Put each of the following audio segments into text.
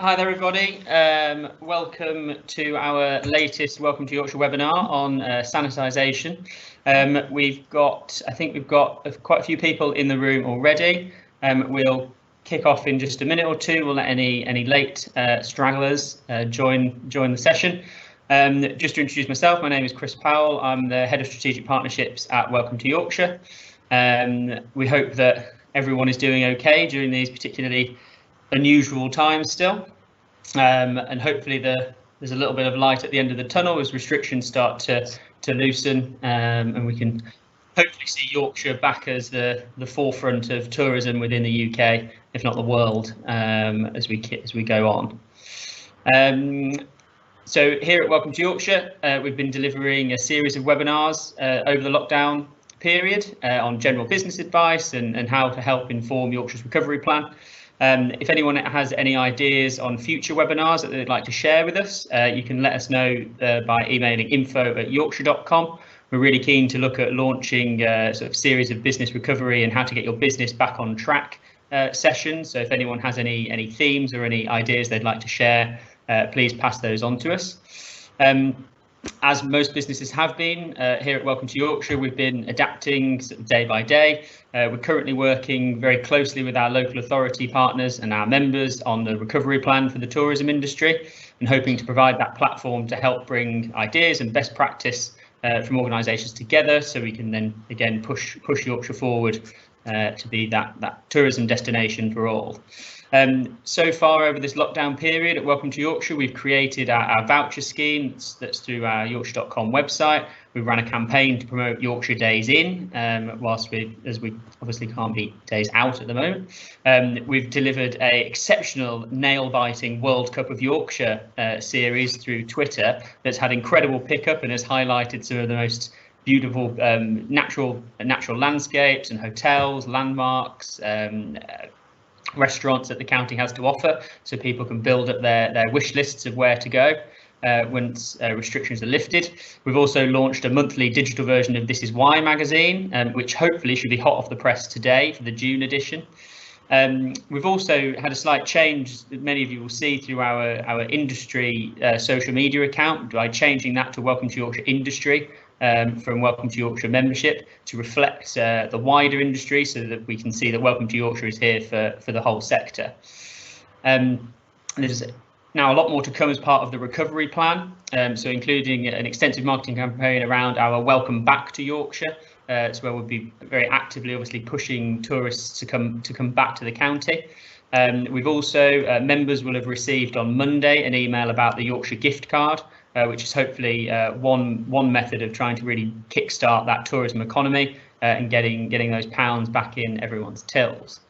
Hi there, everybody. Welcome to our latest Welcome to Yorkshire webinar on sanitisation. I think we've got quite a few people in the room already. We'll kick off in just a minute or two. We'll let any late stragglers join the session. Just to introduce myself, my name is Chris Powell. I'm the Head of Strategic Partnerships at Welcome to Yorkshire. We hope that everyone is doing okay during these particularly unusual times still, and hopefully there's a little bit of light at the end of the tunnel as restrictions start to loosen, and we can hopefully see Yorkshire back as the forefront of tourism within the UK, if not the world, as we go on. So here at Welcome to Yorkshire, we've been delivering a series of webinars over the lockdown period on general business advice and how to help inform Yorkshire's recovery plan. If anyone has any ideas on future webinars that they'd like to share with us, you can let us know by emailing info@yorkshire.com. We're really keen to look at launching sort of series of business recovery and how to get your business back on track sessions. So if anyone has any themes or any ideas they'd like to share, please pass those on to us. As most businesses have been here at Welcome to Yorkshire, we've been adapting sort of day by day. We're currently working very closely with our local authority partners and our members on the recovery plan for the tourism industry, and hoping to provide that platform to help bring ideas and best practice from organisations together, so we can then again push Yorkshire forward to be that tourism destination for all. So far over this lockdown period at Welcome to Yorkshire, we've created our voucher scheme that's through our yorkshire.com website. We've run a campaign to promote Yorkshire Days In, as we obviously can't be days out at the moment. We've delivered an exceptional nail-biting World Cup of Yorkshire series through Twitter that's had incredible pickup and has highlighted some of the most beautiful natural landscapes and hotels, landmarks, restaurants that the county has to offer, so people can build up their wish lists of where to go once restrictions are lifted. We've also launched a monthly digital version of This Is Why magazine, which hopefully should be hot off the press today for the June edition. We've also had a slight change that many of you will see through our industry social media account by changing that to Welcome to Yorkshire Industry from Welcome to Yorkshire membership to reflect the wider industry, so that we can see that Welcome to Yorkshire is here for the whole sector. There's now a lot more to come as part of the recovery plan, so including an extensive marketing campaign around our Welcome Back to Yorkshire. It's where we'll be very actively, obviously, pushing tourists to come back to the county. We've also, members will have received on Monday an email about the Yorkshire gift card, which is hopefully one method of trying to really kickstart that tourism economy and getting those pounds back in everyone's tills.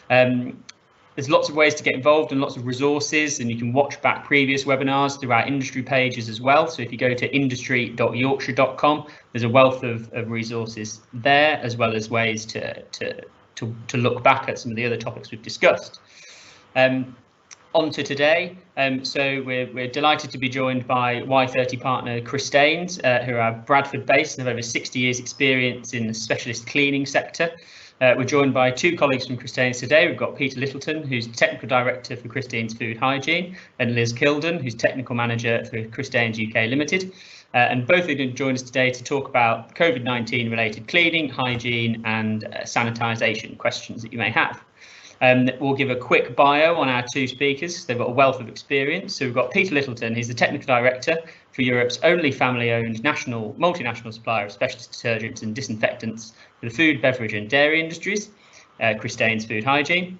There's lots of ways to get involved and lots of resources, and you can watch back previous webinars through our industry pages as well. So if you go to industry.yorkshire.com, there's a wealth of resources there, as well as ways to look back at some of the other topics we've discussed. On to today. So we're delighted to be joined by Y30 partner Christeyns, who are Bradford based and have over 60 years experience in the specialist cleaning sector. We're joined by two colleagues from Christeyns today. We've got Peter Littleton, who's Technical Director for Christeyns Hygeine, and Liz Kildunne, who's Technical Manager for Christeyns UK Ltd. And both of them join us today to talk about COVID-19 related cleaning, hygiene and sanitisation questions that you may have. We'll give a quick bio on our two speakers. They've got a wealth of experience. So we've got Peter Littleton. He's the Technical Director for Europe's only family-owned multinational supplier of specialist detergents and disinfectants for the food, beverage and dairy industries, Christeyns Hygeine.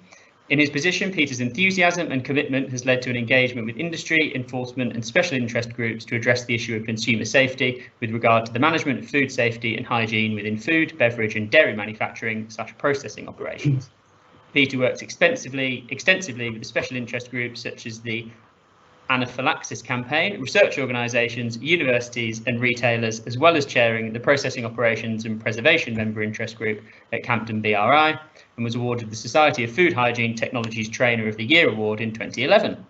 In his position, Peter's enthusiasm and commitment has led to an engagement with industry, enforcement and special interest groups to address the issue of consumer safety with regard to the management of food safety and hygiene within food, beverage and dairy manufacturing / processing operations. Peter works extensively with the special interest groups such as the Anaphylaxis Campaign, research organisations, universities and retailers, as well as chairing the Processing Operations and Preservation Member Interest Group at Campden BRI, and was awarded the Society of Food Hygiene Technologies Trainer of the Year Award in 2011.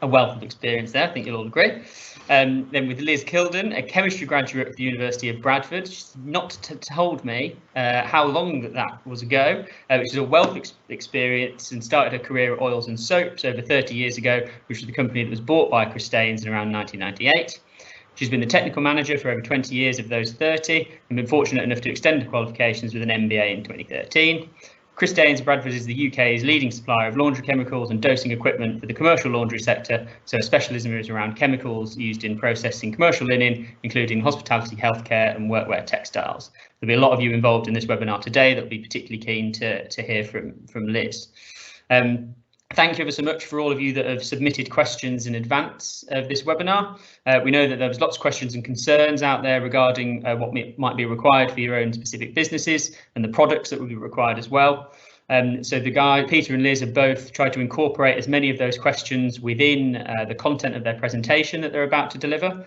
a wealth of experience there, I think you'll all agree. Then with Liz Kildunne, a chemistry graduate of the University of Bradford. She's not told me how long that was ago, which is a wealth of experience, and started her career at Oils and Soaps over 30 years ago, which was the company that was bought by Christeyns in around 1998. She's been the technical manager for over 20 years of those 30 and been fortunate enough to extend her qualifications with an MBA in 2013. Christeyns Bradford is the UK's leading supplier of laundry chemicals and dosing equipment for the commercial laundry sector, so a specialism is around chemicals used in processing commercial linen, including hospitality, healthcare and workwear textiles. There'll be a lot of you involved in this webinar today that'll be particularly keen to hear from Liz. Thank you ever so much for all of you that have submitted questions in advance of this webinar. We know that there was lots of questions and concerns out there regarding what might be required for your own specific businesses and the products that will be required as well. So Peter and Liz have both tried to incorporate as many of those questions within the content of their presentation that they're about to deliver.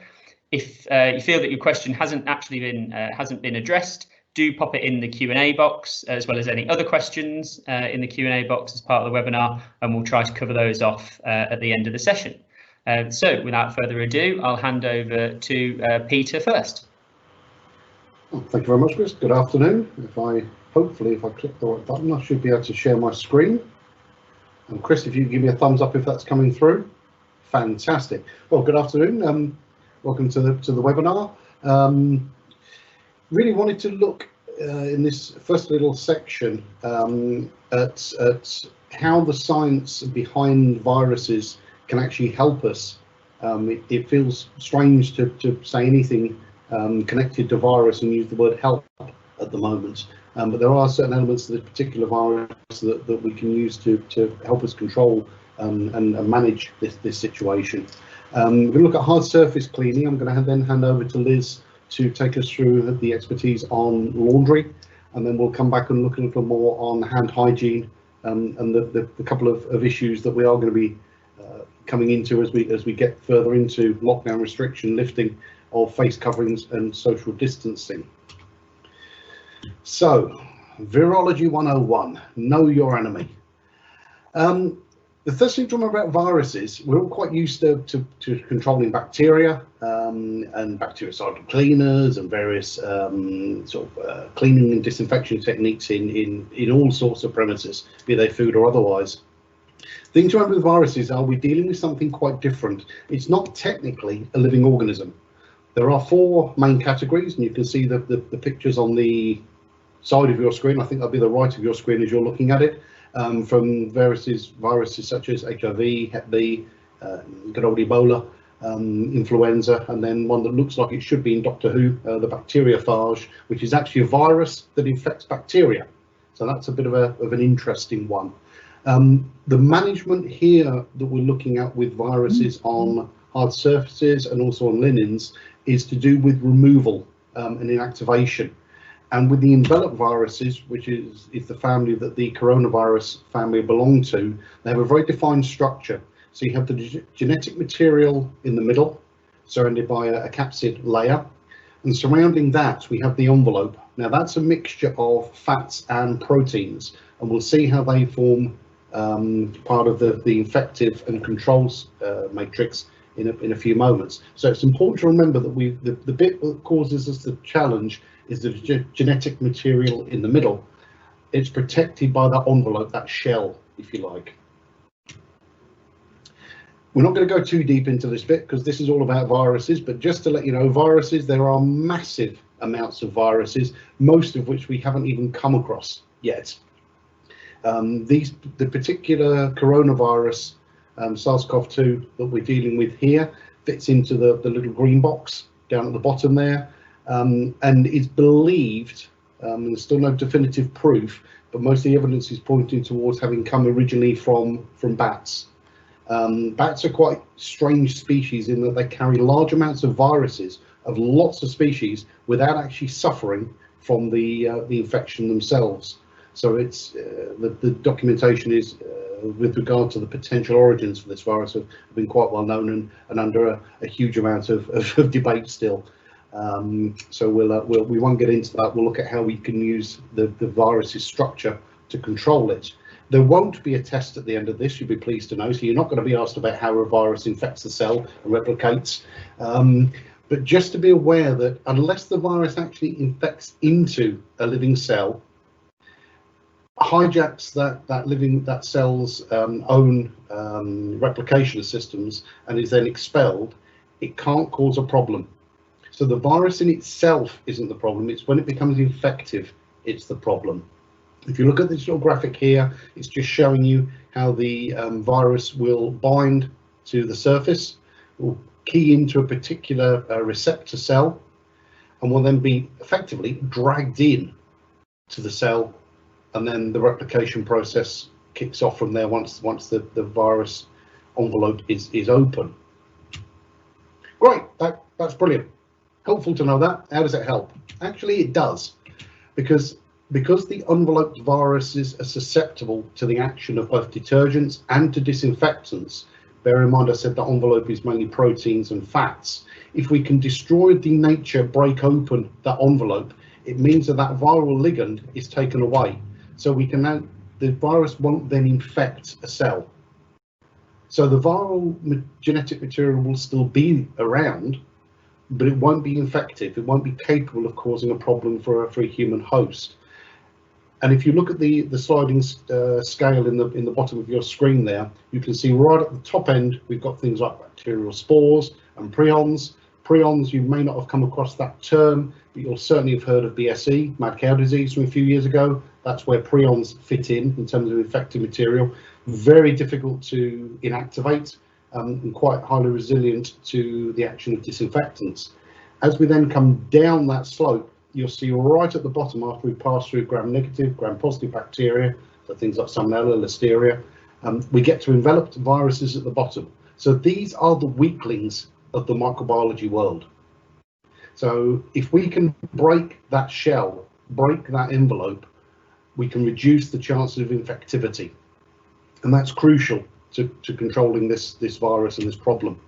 If you feel that your question hasn't been addressed, do pop it in the Q&A box, as well as any other questions in the Q&A box as part of the webinar, and we'll try to cover those off at the end of the session. So without further ado, I'll hand over to Peter first. Well, thank you very much, Chris. Good afternoon. Hopefully if I click the right button, I should be able to share my screen. And Chris, if you give me a thumbs up if that's coming through. Fantastic. Well, good afternoon. Welcome to the webinar. Really wanted to look in this first little section at how the science behind viruses can actually help us. It feels strange to say anything connected to virus and use the word help at the moment, but there are certain elements of this particular virus that we can use to help us control and manage this situation. We're going to look at hard surface cleaning. I'm going to then hand over to Liz to take us through the expertise on laundry, and then we'll come back and look a little more on hand hygiene and the couple of issues that we are going to be coming into as we get further into lockdown restriction lifting of face coverings and social distancing. So, Virology 101, know your enemy. The first thing to remember about viruses, we're all quite used to controlling bacteria and bactericidal cleaners and various cleaning and disinfection techniques in all sorts of premises, be they food or otherwise. The thing to remember with viruses are we're dealing with something quite different. It's not technically a living organism. There are four main categories, and you can see the pictures on the side of your screen. I think that'll be the right of your screen as you're looking at it. From viruses such as HIV, Hep B, good old Ebola, influenza, and then one that looks like it should be in Doctor Who, the bacteriophage, which is actually a virus that infects bacteria. So that's a bit of an interesting one. The management here that we're looking at with viruses on hard surfaces and also on linens is to do with removal and inactivation. And with the enveloped viruses, which is the family that the coronavirus family belong to, they have a very defined structure. So you have the genetic material in the middle, surrounded by a capsid layer, and surrounding that we have the envelope. Now that's a mixture of fats and proteins, and we'll see how they form part of the infective and controls matrix in a few moments. So it's important to remember that the bit that causes us the challenge is the genetic material in the middle. It's protected by that envelope, that shell, if you like. We're not going to go too deep into this bit because this is all about viruses, but just to let you know, viruses, there are massive amounts of viruses, most of which we haven't even come across yet. The particular coronavirus, SARS-CoV-2 that we're dealing with here, fits into the little green box down at the bottom there. And it's believed, and there's still no definitive proof, but most of the evidence is pointing towards having come originally from bats. Bats are quite strange species in that they carry large amounts of viruses of lots of species without actually suffering from the infection themselves. So it's the documentation is with regard to the potential origins for this virus have been quite well known and under a huge amount of debate still. So we won't get into that. We'll look at how we can use the virus's structure to control it. There won't be a test at the end of this, you'll be pleased to know, so you're not going to be asked about how a virus infects the cell and replicates. But just to be aware that unless the virus actually infects into a living cell, hijacks that cell's own replication systems and is then expelled, it can't cause a problem. So the virus in itself isn't the problem, it's when it becomes infective, it's the problem. If you look at this little graphic here, it's just showing you how the virus will bind to the surface, will key into a particular receptor cell, and will then be effectively dragged in to the cell, and then the replication process kicks off from there once the virus envelope is open. Great, that's brilliant. Helpful to know that. How does it help? Actually, it does, because the enveloped viruses are susceptible to the action of both detergents and to disinfectants. Bear in mind I said the envelope is mainly proteins and fats. If we can destroy, denature, break open that envelope, it means that viral ligand is taken away. So we can now, the virus won't then infect a cell. So the viral genetic material will still be around, but it won't be infective. It won't be capable of causing a problem for a human host. And if you look at the sliding scale in the bottom of your screen there, you can see right at the top end, we've got things like bacterial spores and prions. Prions, you may not have come across that term, but you'll certainly have heard of BSE, mad cow disease from a few years ago. That's where prions fit in terms of infected material. Very difficult to inactivate and quite highly resilient to the action of disinfectants. As we then come down that slope, you'll see right at the bottom, after we pass through gram-negative, gram-positive bacteria, so things like Salmonella, Listeria, we get to enveloped viruses at the bottom. So these are the weaklings of the microbiology world. So if we can break that shell, break that envelope, we can reduce the chances of infectivity. And that's crucial to controlling this virus and this problem.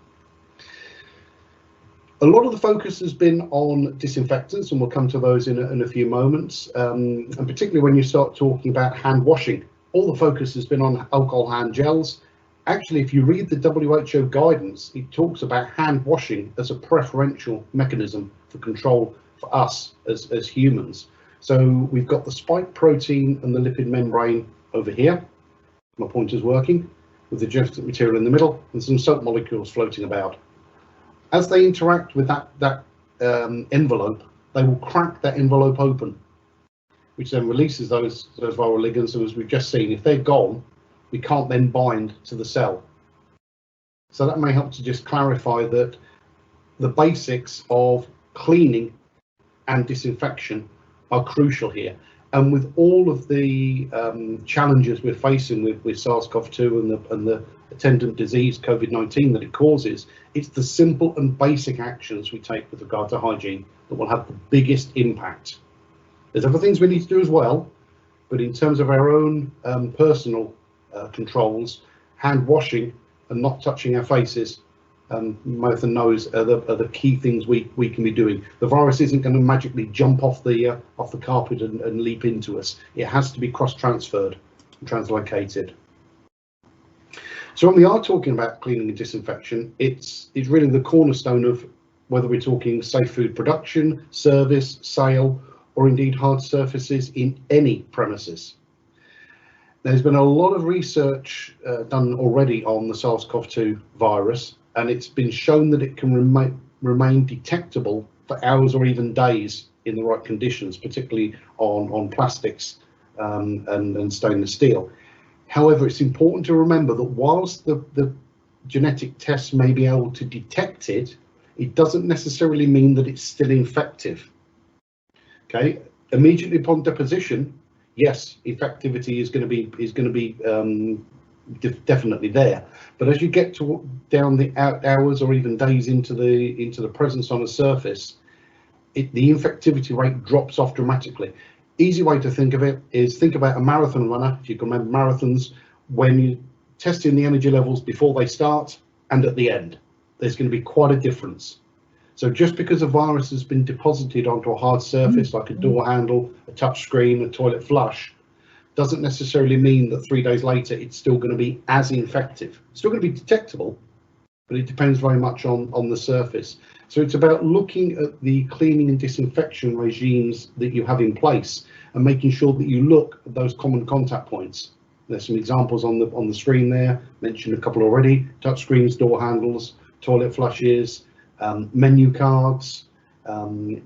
A lot of the focus has been on disinfectants, and we'll come to those in a few moments, and particularly when you start talking about hand washing. All the focus has been on alcohol hand gels. Actually, if you read the WHO guidance, it talks about hand washing as a preferential mechanism for control for us as humans. So we've got the spike protein and the lipid membrane over here. My pointer's working, with the genetic material in the middle and some soap molecules floating about. As they interact with that envelope, they will crack that envelope open, which then releases those viral ligands. So as we've just seen, if they're gone, we can't then bind to the cell. So that may help to just clarify that the basics of cleaning and disinfection are crucial here. And with all of the challenges we're facing with SARS-CoV-2 and the attendant disease COVID-19 that it causes, it's the simple and basic actions we take with regard to hygiene that will have the biggest impact. There's other things we need to do as well, but in terms of our own personal controls, hand washing and not touching our faces, mouth and nose are the key things we can be doing. The virus isn't going to magically jump off the carpet and leap into us. It has to be cross-transferred and translocated. So when we are talking about cleaning and disinfection, it's really the cornerstone of whether we're talking safe food production, service, sale, or indeed hard surfaces in any premises. There's been a lot of research done already on the SARS-CoV-2 virus, and it's been shown that it can remain detectable for hours or even days in the right conditions, particularly on plastics and stainless steel. However, it's important to remember that whilst the genetic tests may be able to detect it, it doesn't necessarily mean that it's still infective. Okay, immediately upon deposition, yes, infectivity is going to be definitely there. But as you get down the hours or even days into the presence on a surface, the infectivity rate drops off dramatically. Easy way to think of it is think about a marathon runner. If you can remember marathons, when you're testing the energy levels before they start and at the end, there's going to be quite a difference. So just because a virus has been deposited onto a hard surface like a door handle, a touch screen, a toilet flush, doesn't necessarily mean that 3 days later it's still going to be as infective. It's still going to be detectable, but it depends very much on the surface. So it's about looking at the cleaning and disinfection regimes that you have in place and making sure that you look at those common contact points. There's some examples on the screen there, mentioned a couple already: touch screens, door handles, toilet flushes, menu cards,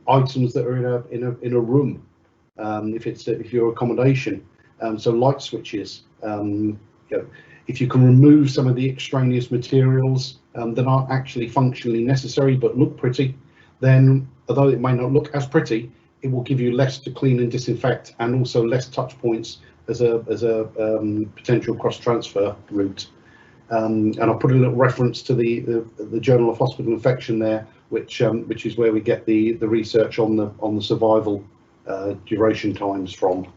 items that are in a room, if you're accommodation, so light switches. If you can remove some of the extraneous materials that aren't actually functionally necessary but look pretty, then although it may not look as pretty, it will give you less to clean and disinfect, and also less touch points as a potential cross transfer route. And I'll put a little reference to the Journal of Hospital Infection there, which is where we get the research on the survival duration times from.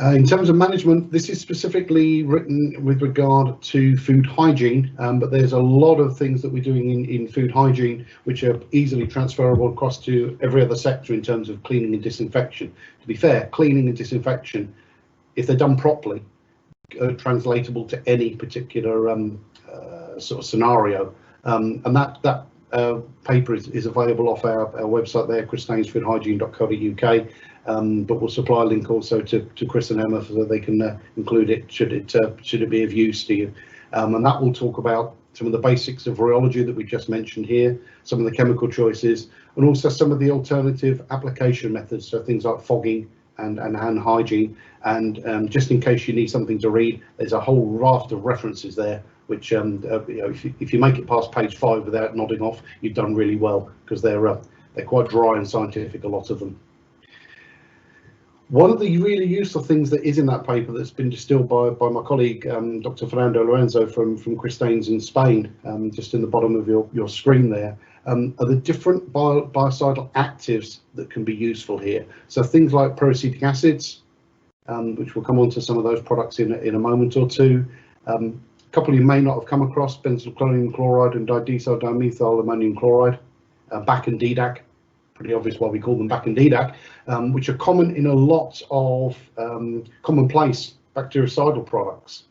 In terms of management, this is specifically written with regard to food hygiene, but there's a lot of things that we're doing in food hygiene which are easily transferable across to every other sector in terms of cleaning and disinfection. To be fair, cleaning and disinfection, if they're done properly, are translatable to any particular sort of scenario. And that paper is available off our website there, christeynshygiene.co.uk. But we'll supply a link also to Chris and Emma so that they can include it should it be of use to you. And that will talk about some of the basics of rheology that we just mentioned here, some of the chemical choices, and also some of the alternative application methods, so things like fogging and hand hygiene. And just in case you need something to read, there's a whole raft of references there, which if you make it past page 5 without nodding off, you've done really well, because they're quite dry and scientific, a lot of them. One of the really useful things that is in that paper that's been distilled by my colleague, Dr. Fernando Lorenzo from Christeyns in Spain, just in the bottom of your screen there, are the different biocidal actives that can be useful here. So things like peracetic acids, which we'll come on to some of those products in a moment or two. A couple you may not have come across: benzylchlorine chloride and didecyl dimethyl ammonium chloride, BAC and DDAC. Pretty obvious why we call them BAC and DDAC, which are common in a lot of commonplace bactericidal products.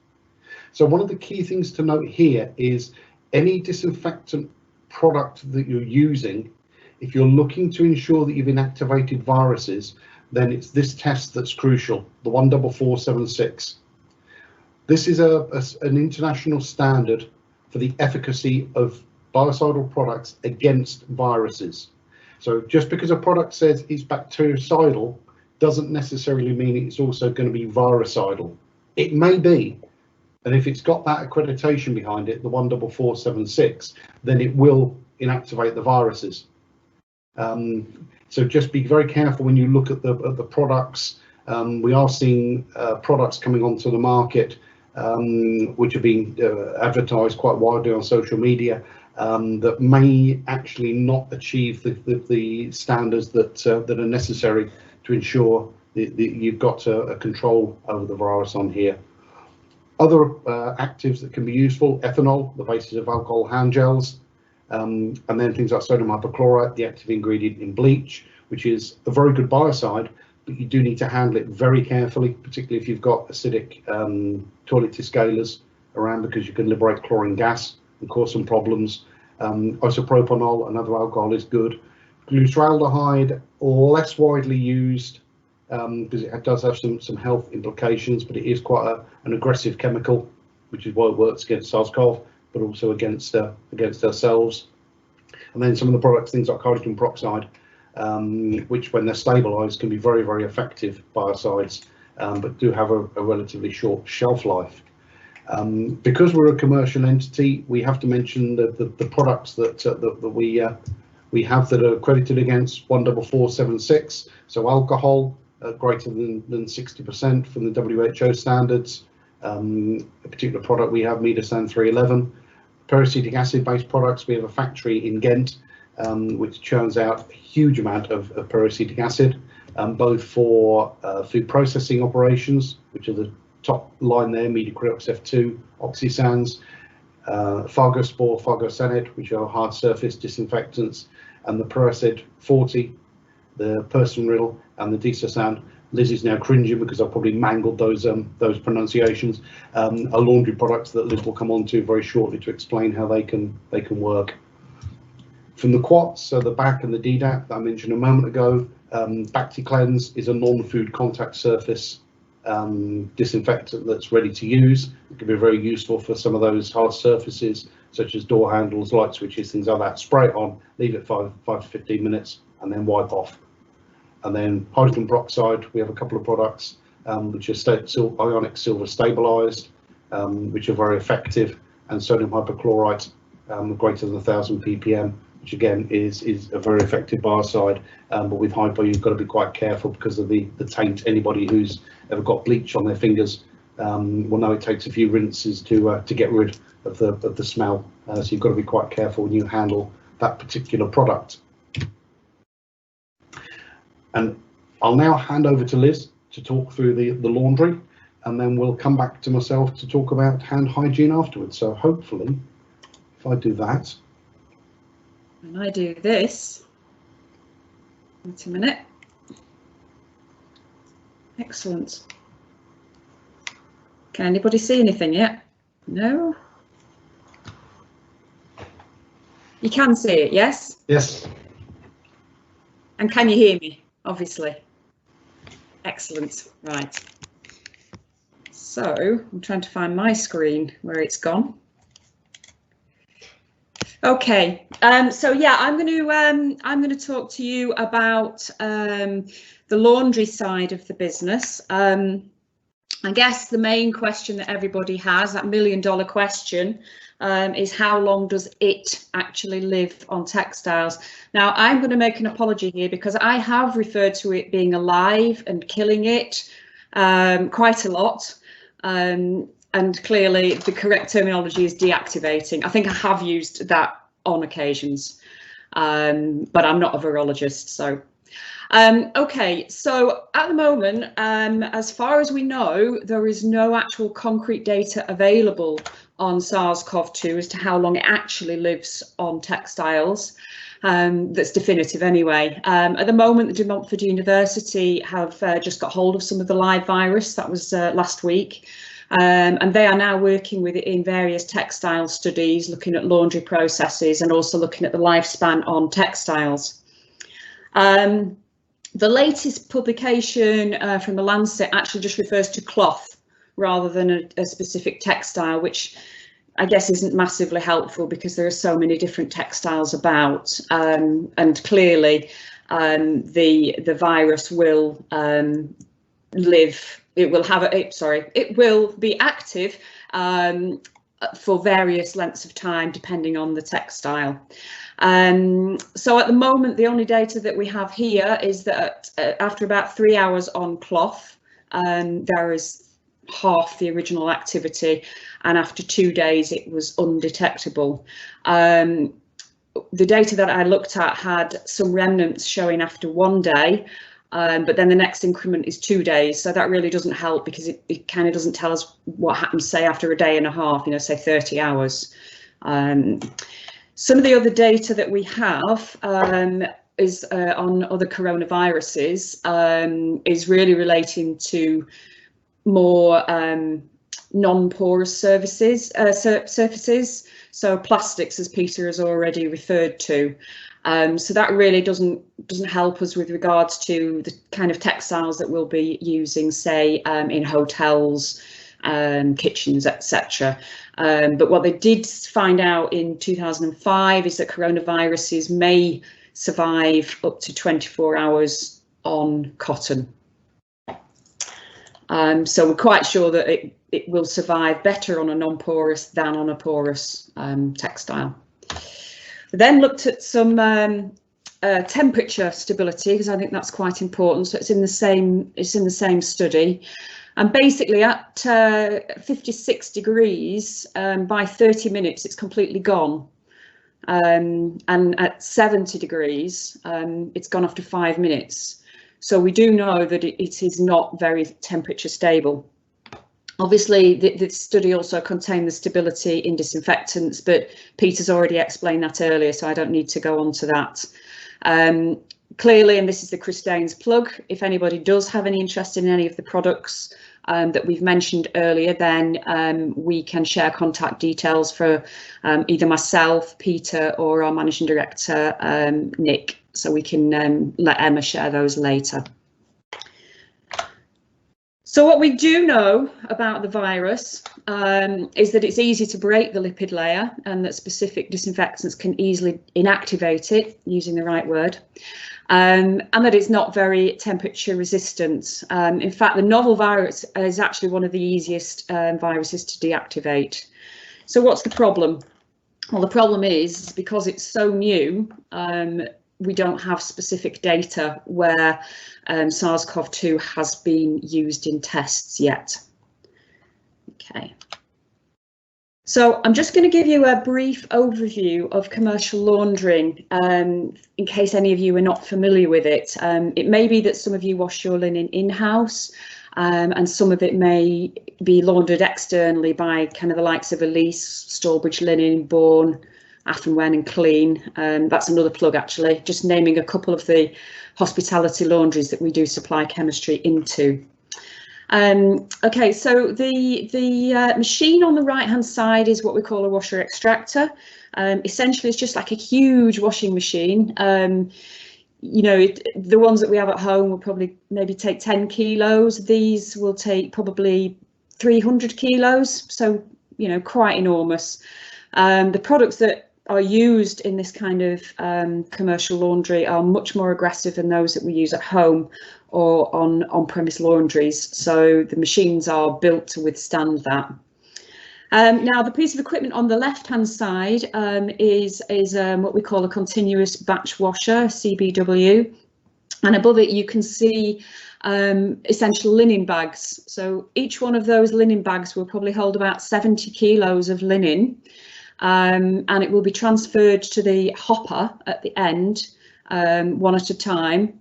So one of the key things to note here is any disinfectant product that you're using, if you're looking to ensure that you've inactivated viruses, then it's this test that's crucial, the 14476. This is an international standard for the efficacy of biocidal products against viruses. So just because a product says it's bactericidal doesn't necessarily mean it's also going to be virucidal. It may be, and if it's got that accreditation behind it, the 14476, then it will inactivate the viruses. So just be very careful when you look at the products. We are seeing products coming onto the market which are being advertised quite widely on social media, that may actually not achieve the standards that are necessary to ensure that you've got a control over the virus on here. Other actives that can be useful: ethanol, the basis of alcohol hand gels, and then things like sodium hypochlorite, the active ingredient in bleach, which is a very good biocide, but you do need to handle it very carefully, particularly if you've got acidic toilet descalers around, because you can liberate chlorine gas and cause some problems. Isopropanol, another alcohol, is good. Glyceraldehyde, less widely used because it does have some health implications, but it is quite an aggressive chemical, which is why it works against SARS-CoV, but also against ourselves. And then some of the products, things like hydrogen peroxide, which when they're stabilized can be very, very effective biocides, but do have a relatively short shelf life. Because we're a commercial entity, we have to mention the products that we have that are accredited against 14476. So alcohol greater than 60% from the WHO standards. A particular product we have, Medasan 311. Peracetic acid based products, we have a factory in Ghent which churns out a huge amount of peracetic acid, both for food processing operations, which are the top line there, Mediacrylox F2, Oxysans, Fargospor, Fargosanet, which are hard surface disinfectants, and the Peracid 40, the Persenril, and the Disosan, Liz is now cringing because I've probably mangled those pronunciations. Are laundry products that Liz will come on to very shortly to explain how they can work. From the quats, so the back and the DDAP that I mentioned a moment ago, BactiCleanse is a non-food contact surface disinfectant that's ready to use. It can be very useful for some of those hard surfaces, such as door handles, light switches, things like that. Spray it on, leave it 5 to 15 minutes, and then wipe off. And then hydrogen peroxide, we have a couple of products which are ionic silver stabilized, which are very effective, and sodium hypochlorite greater than 1000 ppm, which again is a very effective biocide. But with hypo, you've got to be quite careful because of the taint. Anybody who's ever got bleach on their fingers will know it takes a few rinses to get rid of the smell. So you've got to be quite careful when you handle that particular product. And I'll now hand over to Liz to talk through the laundry, and then we'll come back to myself to talk about hand hygiene afterwards. So hopefully, if I do that. And I do this. Wait a minute. Excellent. Can anybody see anything yet? No? You can see it, yes? Yes. And can you hear me? Obviously. Excellent. Right. So I'm trying to find my screen where it's gone. Okay. So yeah, I'm going to talk to you about the laundry side of the business. I guess the main question that everybody has, that $1 million question, is how long does it actually live on textiles? Now, I'm going to make an apology here because I have referred to it being alive and killing it quite a lot. And clearly the correct terminology is deactivating. I think I have used that on occasions, but I'm not a virologist, so. Okay, so at the moment, as far as we know, there is no actual concrete data available on SARS-CoV-2 as to how long it actually lives on textiles. That's definitive anyway. At the moment, the De Montfort University have just got hold of some of the live virus. That was last week. And they are now working with it in various textile studies, looking at laundry processes and also looking at the lifespan on textiles. The latest publication from the Lancet actually just refers to cloth rather than a specific textile, which I guess isn't massively helpful because there are so many different textiles about, and clearly the virus will live. It will have it will be active for various lengths of time depending on the textile. So at the moment, the only data that we have here is that after about 3 hours on cloth, there is half the original activity, and after 2 days it was undetectable. The data that I looked at had some remnants showing after 1 day, but then the next increment is 2 days, so that really doesn't help because it kind of doesn't tell us what happens, say, after a day and a half, you know, say 30 hours. Some of the other data that we have is on other coronaviruses, is really relating to more non-porous surfaces, so plastics, as Peter has already referred to. So that really doesn't help us with regards to the kind of textiles that we'll be using, say, in hotels, kitchens, etc. But what they did find out in 2005 is that coronaviruses may survive up to 24 hours on cotton. So we're quite sure that it will survive better on a non-porous than on a porous textile. We then looked at some temperature stability, because I think that's quite important. So it's in the same study. And basically at 56 degrees, by 30 minutes, it's completely gone. And at 70 degrees, it's gone after 5 minutes. So we do know that it is not very temperature stable. Obviously, the study also contained the stability in disinfectants, but Peter's already explained that earlier, so I don't need to go on to that. Clearly, and this is the Christeyns plug, if anybody does have any interest in any of the products that we've mentioned earlier, then we can share contact details for either myself, Peter, or our Managing Director, Nick, so we can let Emma share those later. So what we do know about the virus is that it's easy to break the lipid layer and that specific disinfectants can easily inactivate it, using the right word, and that it's not very temperature resistant. In fact, the novel virus is actually one of the easiest viruses to deactivate. So what's the problem? Well, the problem is because it's so new, we don't have specific data where SARS-CoV-2 has been used in tests yet. Okay. So I'm just going to give you a brief overview of commercial laundering in case any of you are not familiar with it. It may be that some of you wash your linen in-house and some of it may be laundered externally by kind of the likes of Elise, Stallbridge Linen, Bourne, When and Clean. That's another plug, actually, just naming a couple of the hospitality laundries that we do supply chemistry into. Okay, so the machine on the right hand side is what we call a washer extractor. Essentially, it's just like a huge washing machine. You know, the ones that we have at home will probably maybe take 10 kilos. These will take probably 300 kilos, so, you know, quite enormous. The products that are used in this kind of commercial laundry are much more aggressive than those that we use at home or on-premise laundries. So the machines are built to withstand that. Now, the piece of equipment on the left-hand side is what we call a continuous batch washer, CBW. And above it, you can see essential linen bags. So each one of those linen bags will probably hold about 70 kilos of linen. And it will be transferred to the hopper at the end, one at a time,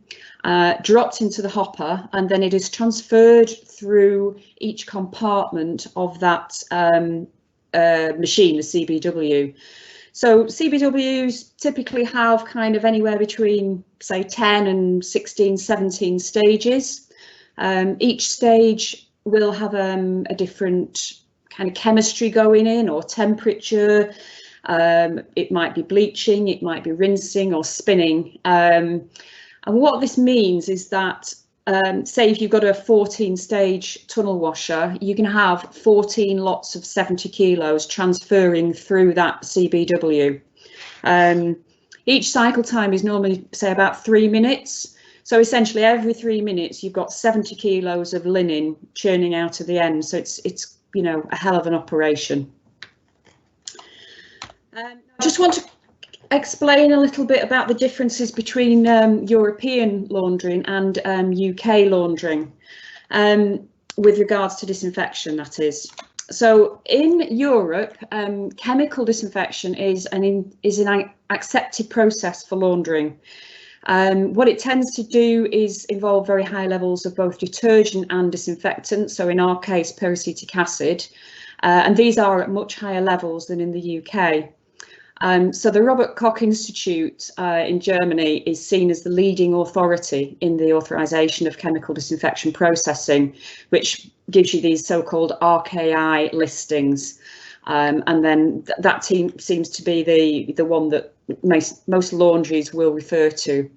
dropped into the hopper, and then it is transferred through each compartment of that machine, the CBW. So CBWs typically have kind of anywhere between, say, 10 and 16, 17 stages. Each stage will have a different kind of chemistry going in, or temperature. It might be bleaching, it might be rinsing or spinning. And what this means is that, say if you've got a 14-stage tunnel washer, you can have 14 lots of 70 kilos transferring through that CBW. Each cycle time is normally, say, about 3 minutes. So essentially every 3 minutes you've got 70 kilos of linen churning out of the end. So it's you know, a hell of an operation. I just want to explain a little bit about the differences between European laundering and UK laundering with regards to disinfection, that is. So in Europe, chemical disinfection is an accepted process for laundering. What it tends to do is involve very high levels of both detergent and disinfectant, so in our case peracetic acid, and these are at much higher levels than in the UK. So the Robert Koch Institute in Germany is seen as the leading authority in the authorisation of chemical disinfection processing, which gives you these so-called RKI listings. And then that team seems to be the one that most laundries will refer to.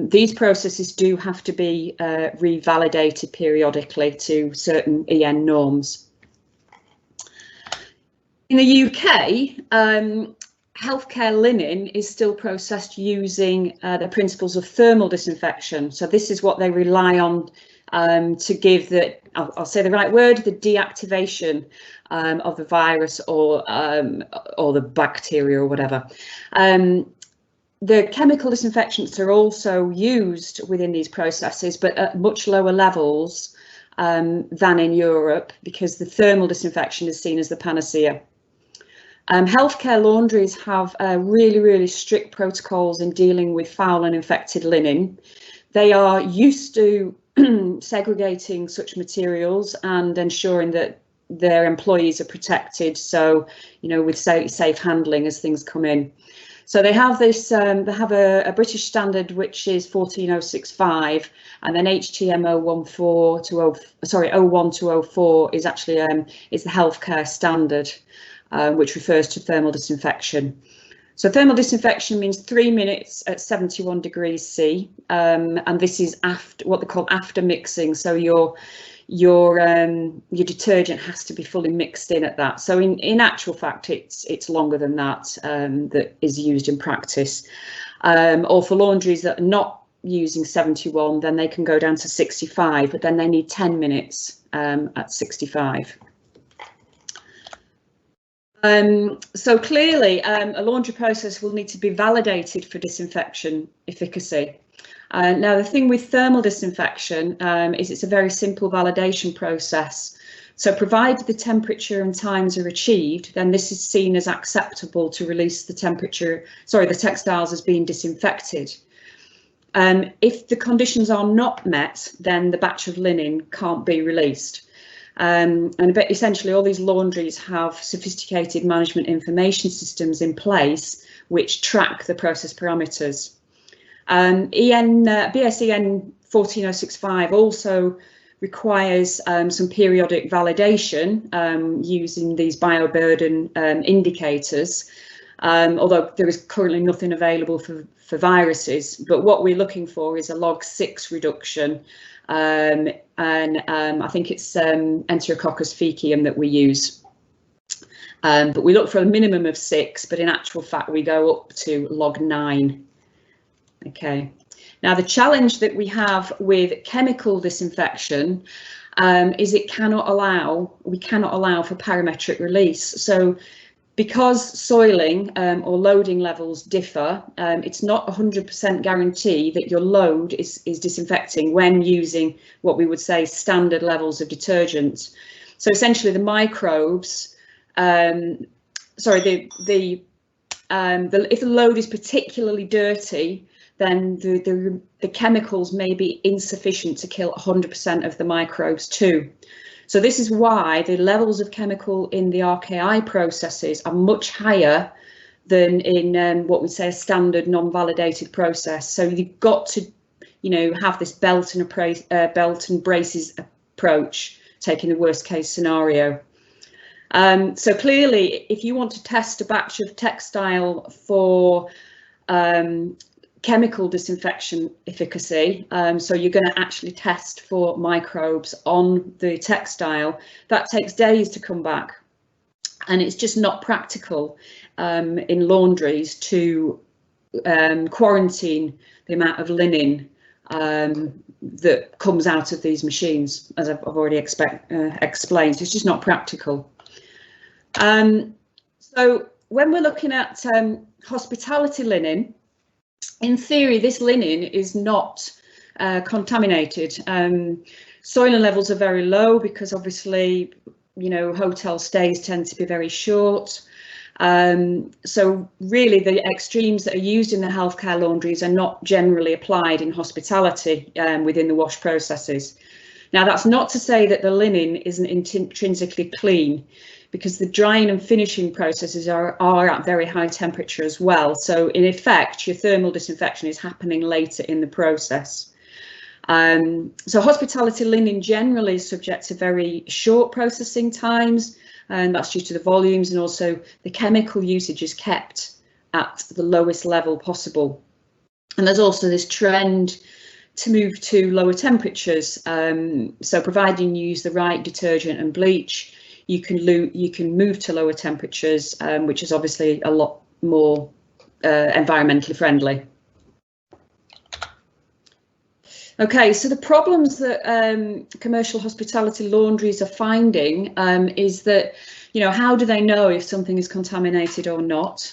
These processes do have to be revalidated periodically to certain EN norms. In the UK, healthcare linen is still processed using the principles of thermal disinfection. So this is what they rely on to give the, I'll say the right word, the deactivation of the virus or the bacteria or whatever. The chemical disinfectants are also used within these processes, but at much lower levels than in Europe, because the thermal disinfection is seen as the panacea. Healthcare laundries have really strict protocols in dealing with foul and infected linen. They are used to segregating such materials and ensuring that their employees are protected, so, you know, with safe handling as things come in. So they have this, they have a British standard which is 14065, and then HTM 01 to 04 is actually is the healthcare standard, which refers to thermal disinfection. So thermal disinfection means 3 minutes at 71 degrees C, and this is after what they call after mixing. So your detergent has to be fully mixed in at that. So in actual fact, it's longer than that that is used in practice. Or for laundries that are not using 71, then they can go down to 65, but then they need 10 minutes at 65. So clearly, a laundry process will need to be validated for disinfection efficacy. Now, the thing with thermal disinfection is it's a very simple validation process. So provided the temperature and times are achieved, then this is seen as acceptable to release the the textiles as being disinfected. If the conditions are not met, then the batch of linen can't be released. And essentially all these laundries have sophisticated management information systems in place which track the process parameters. BSEN 14065 also requires some periodic validation using these bioburden indicators, although there is currently nothing available for viruses. But what we're looking for is a log 6 reduction, and I think it's Enterococcus faecium that we use. But we look for a minimum of 6, but in actual fact we go up to log 9. Okay. Now the challenge that we have with chemical disinfection is we cannot allow for parametric release. So because soiling or loading levels differ, it's not 100% guarantee that your load is disinfecting when using what we would say standard levels of detergent. So essentially the microbes, if the load is particularly dirty, then the chemicals may be insufficient to kill 100% of the microbes too. So this is why the levels of chemical in the RKI processes are much higher than in what we say a standard non-validated process. So you've got to, have this belt and braces approach, taking the worst case scenario. So clearly, if you want to test a batch of textile for chemical disinfection efficacy, so you're going to actually test for microbes on the textile, that takes days to come back, and it's just not practical in laundries to quarantine the amount of linen that comes out of these machines, as I've already explained. So it's just not practical. So when we're looking at hospitality linen, in theory, this linen is not contaminated. Soiling levels are very low because obviously, hotel stays tend to be very short. So really the extremes that are used in the healthcare laundries are not generally applied in hospitality within the wash processes. Now, that's not to say that the linen isn't intrinsically clean, because the drying and finishing processes are at very high temperature as well. So in effect, your thermal disinfection is happening later in the process. So hospitality linen generally is subject to very short processing times, and that's due to the volumes, and also the chemical usage is kept at the lowest level possible. And there's also this trend to move to lower temperatures. So providing you use the right detergent and bleach, you can move to lower temperatures, which is obviously a lot more environmentally friendly. Okay, so the problems that commercial hospitality laundries are finding is that, how do they know if something is contaminated or not?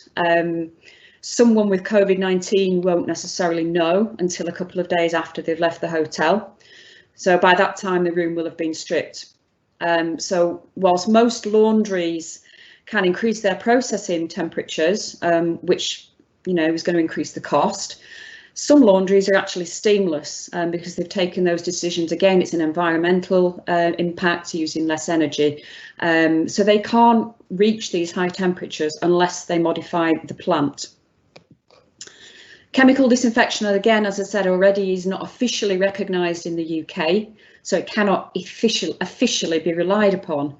Someone with COVID-19 won't necessarily know until a couple of days after they've left the hotel. So by that time, the room will have been stripped. So whilst most laundries can increase their processing temperatures, which is going to increase the cost, some laundries are actually steamless because they've taken those decisions. Again, it's an environmental impact, using less energy. So they can't reach these high temperatures unless they modify the plant. Chemical disinfection, again, as I said already, is not officially recognised in the UK, so it cannot officially be relied upon.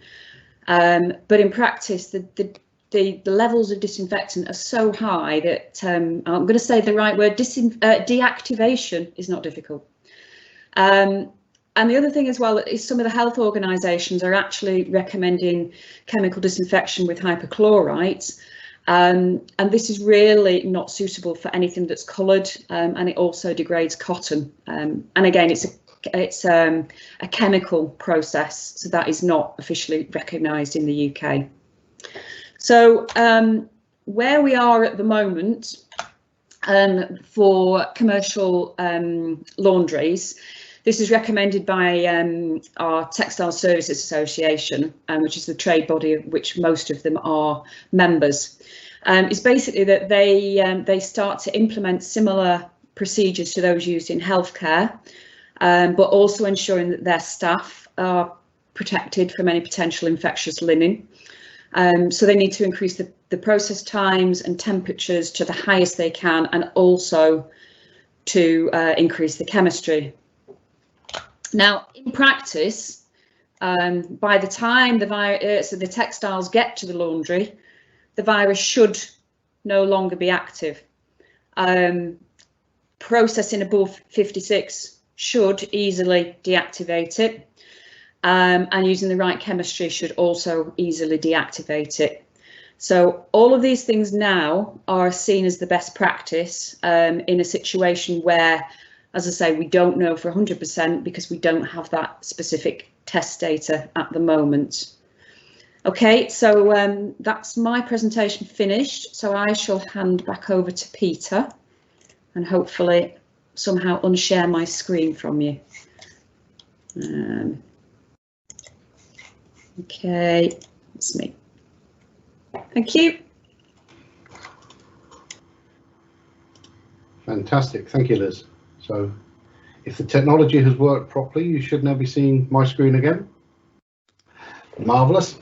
But in practice, the levels of disinfectant are so high that I'm going to say the right word, deactivation is not difficult. And the other thing as well is some of the health organisations are actually recommending chemical disinfection with hypochlorite. And this is really not suitable for anything that's coloured, and it also degrades cotton. And again, it's a chemical process, so that is not officially recognised in the UK. So where we are at the moment for commercial laundries, this is recommended by our Textile Services Association, which is the trade body of which most of them are members. It's basically that they start to implement similar procedures to those used in healthcare, but also ensuring that their staff are protected from any potential infectious linen. So they need to increase the process times and temperatures to the highest they can, and also to increase the chemistry. Now, in practice, by the time the textiles get to the laundry, the virus should no longer be active. Processing above 56 should easily deactivate it, and using the right chemistry should also easily deactivate it. So all of these things now are seen as the best practice in a situation where, as I say, we don't know for 100% because we don't have that specific test data at the moment. Okay, so that's my presentation finished. So I shall hand back over to Peter and hopefully somehow unshare my screen from you. Okay, that's me. Thank you. Fantastic, thank you, Liz. So if the technology has worked properly, you should now be seeing my screen again. Marvellous.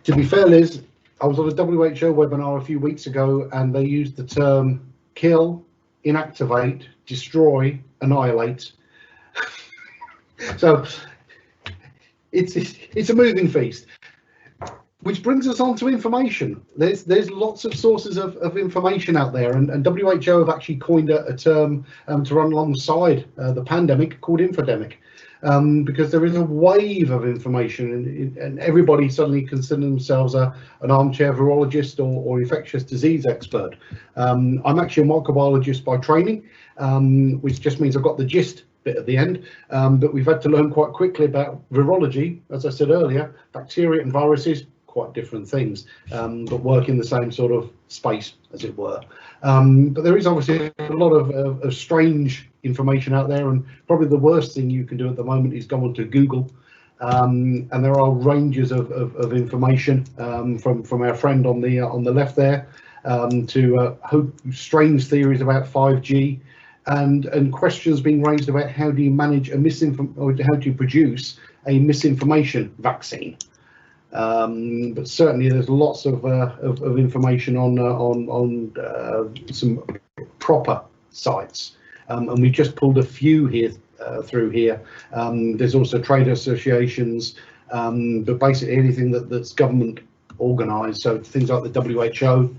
To be fair, Liz, I was on a WHO webinar a few weeks ago and they used the term kill, inactivate, destroy, annihilate. So it's a moving feast. Which brings us on to information. There's lots of sources of information out there, and WHO have actually coined a term to run alongside the pandemic called infodemic, because there is a wave of information, and everybody suddenly considers themselves an armchair virologist or infectious disease expert. I'm actually a microbiologist by training, which just means I've got the gist bit at the end, but we've had to learn quite quickly about virology. As I said earlier, bacteria and viruses, quite different things, but work in the same sort of space, as it were. But there is obviously a lot of strange information out there, and probably the worst thing you can do at the moment is go onto Google, and there are ranges of information from our friend on the left there, to strange theories about 5G, and questions being raised about how do you manage or how do you produce a misinformation vaccine. But certainly there's lots of information on some proper sites, and we've just pulled a few here through here. There's also trade associations, but basically anything that's government organised, so things like the WHO,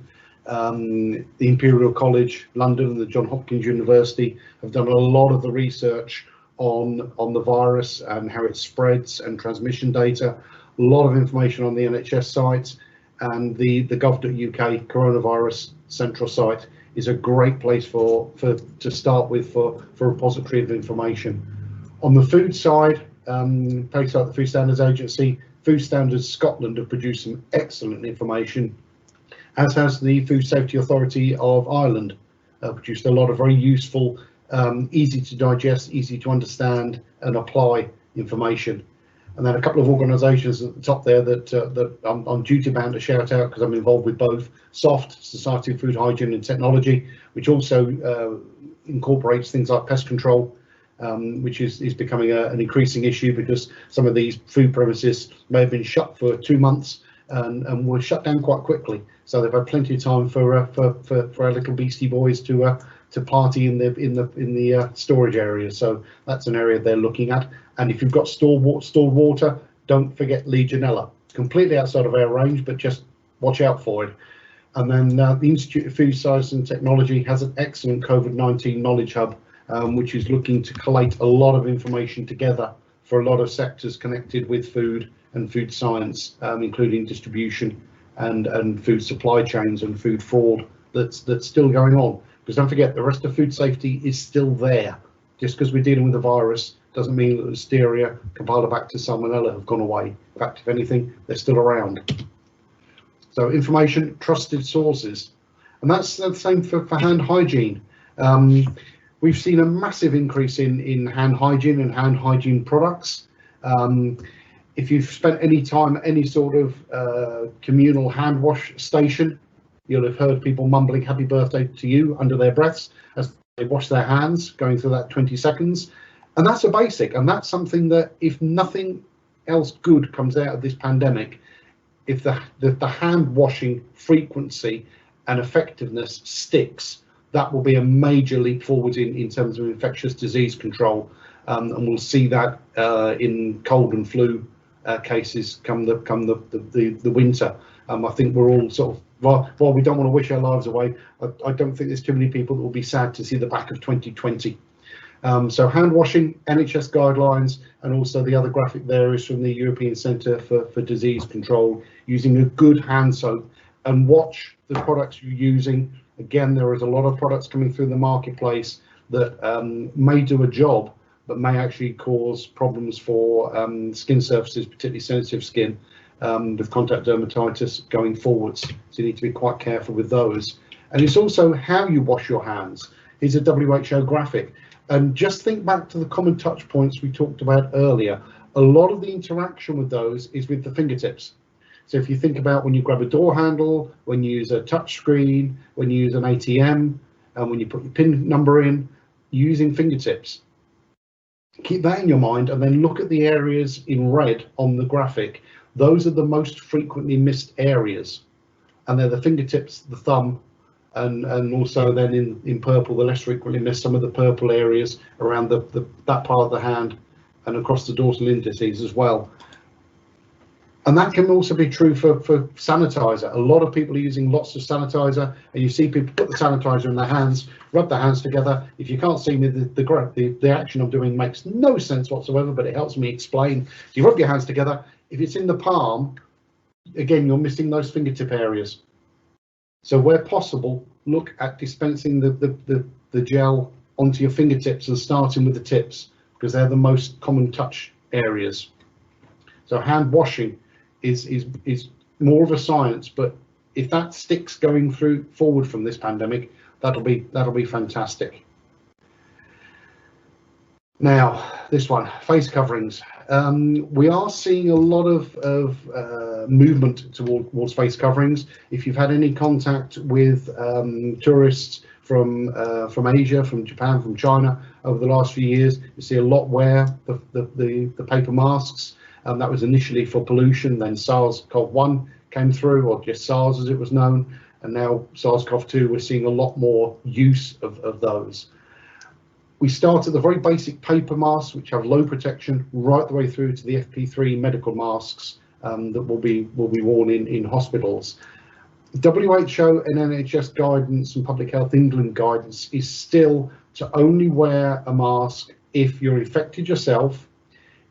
the Imperial College London and the Johns Hopkins University have done a lot of the research on the virus and how it spreads and transmission data. A lot of information on the NHS site, and the gov.uk coronavirus central site is a great place to start with for a repository of information. On the food side, places like the Food Standards Agency, Food Standards Scotland have produced some excellent information, as has the Food Safety Authority of Ireland, produced a lot of very useful, easy to digest, easy to understand and apply information. And then a couple of organisations at the top there that I'm duty bound to shout out because I'm involved with both. SOFT, Society of Food Hygiene and Technology, which also incorporates things like pest control, which is becoming an increasing issue because some of these food premises may have been shut for 2 months and were shut down quite quickly. So they've had plenty of time for our little beastie boys to party in the storage area. So that's an area they're looking at. And if you've got stored water, don't forget Legionella. Completely outside of our range, but just watch out for it. And then the Institute of Food Science and Technology has an excellent COVID-19 knowledge hub, which is looking to collate a lot of information together for a lot of sectors connected with food and food science, including distribution and food supply chains and food fraud that's still going on. Because don't forget, the rest of food safety is still there. Just because we're dealing with a virus doesn't mean that Listeria, Campylobacter, Salmonella have gone away. In fact, if anything, they're still around. So information, trusted sources. And that's the same for hand hygiene. We've seen a massive increase in hand hygiene and hand hygiene products. If you've spent any time at any sort of communal hand wash station, you'll have heard people mumbling happy birthday to you under their breaths as they wash their hands, going through that 20 seconds. And that's a basic, and that's something that if nothing else good comes out of this pandemic, if the hand washing frequency and effectiveness sticks, that will be a major leap forward in terms of infectious disease control. And we'll see that in cold and flu cases come the winter. I think we're all sort of, while we don't want to wish our lives away, I don't think there's too many people that will be sad to see the back of 2020. So hand washing, NHS guidelines, and also the other graphic there is from the European Centre for Disease Control, using a good hand soap, and watch the products you're using. Again, there is a lot of products coming through the marketplace that may do a job, but may actually cause problems for skin surfaces, particularly sensitive skin, with contact dermatitis going forwards. So you need to be quite careful with those. And it's also how you wash your hands. Here's a WHO graphic. And just think back to the common touch points we talked about earlier. A lot of the interaction with those is with the fingertips. So if you think about when you grab a door handle, when you use a touch screen, when you use an ATM, and when you put your PIN number in, using fingertips. Keep that in your mind, and then look at the areas in red on the graphic. Those are the most frequently missed areas, and they're the fingertips, the thumb, and also then in purple, the less frequently missed, some of the purple areas around that part of the hand and across the dorsal indices as well. And that can also be true for sanitizer. A lot of people are using lots of sanitizer, and you see people put the sanitizer in their hands, rub their hands together. If you can't see me, the action I'm doing makes no sense whatsoever, but it helps me explain. You rub your hands together. If it's in the palm, again, you're missing those fingertip areas. So where possible, look at dispensing the gel onto your fingertips and starting with the tips, because they're the most common touch areas. So hand washing is more of a science, but if that sticks going forward from this pandemic, that'll be fantastic. Now, this one, face coverings. We are seeing a lot of movement towards face coverings. If you've had any contact with tourists from Asia, from Japan, from China over the last few years, you see a lot wear the paper masks. That was initially for pollution, then SARS-CoV-1 came through, or just SARS as it was known, and now SARS-CoV-2, we're seeing a lot more use of those. We start at the very basic paper masks, which have low protection, right the way through to the FP3 medical masks that will be worn in hospitals. WHO and NHS guidance and Public Health England guidance is still to only wear a mask if you're infected yourself,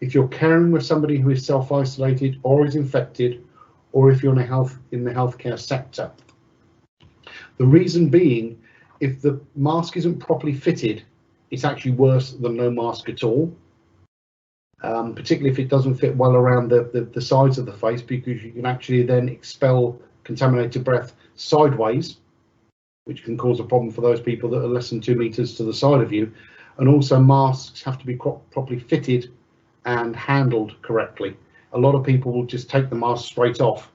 if you're caring with somebody who is self-isolated or is infected, or if you're in the healthcare sector. The reason being, if the mask isn't properly fitted, it's actually worse than no mask at all, particularly if it doesn't fit well around the sides of the face, because you can actually then expel contaminated breath sideways, which can cause a problem for those people that are less than 2 meters to the side of you. And also masks have to be properly fitted and handled correctly. A lot of people will just take the mask straight off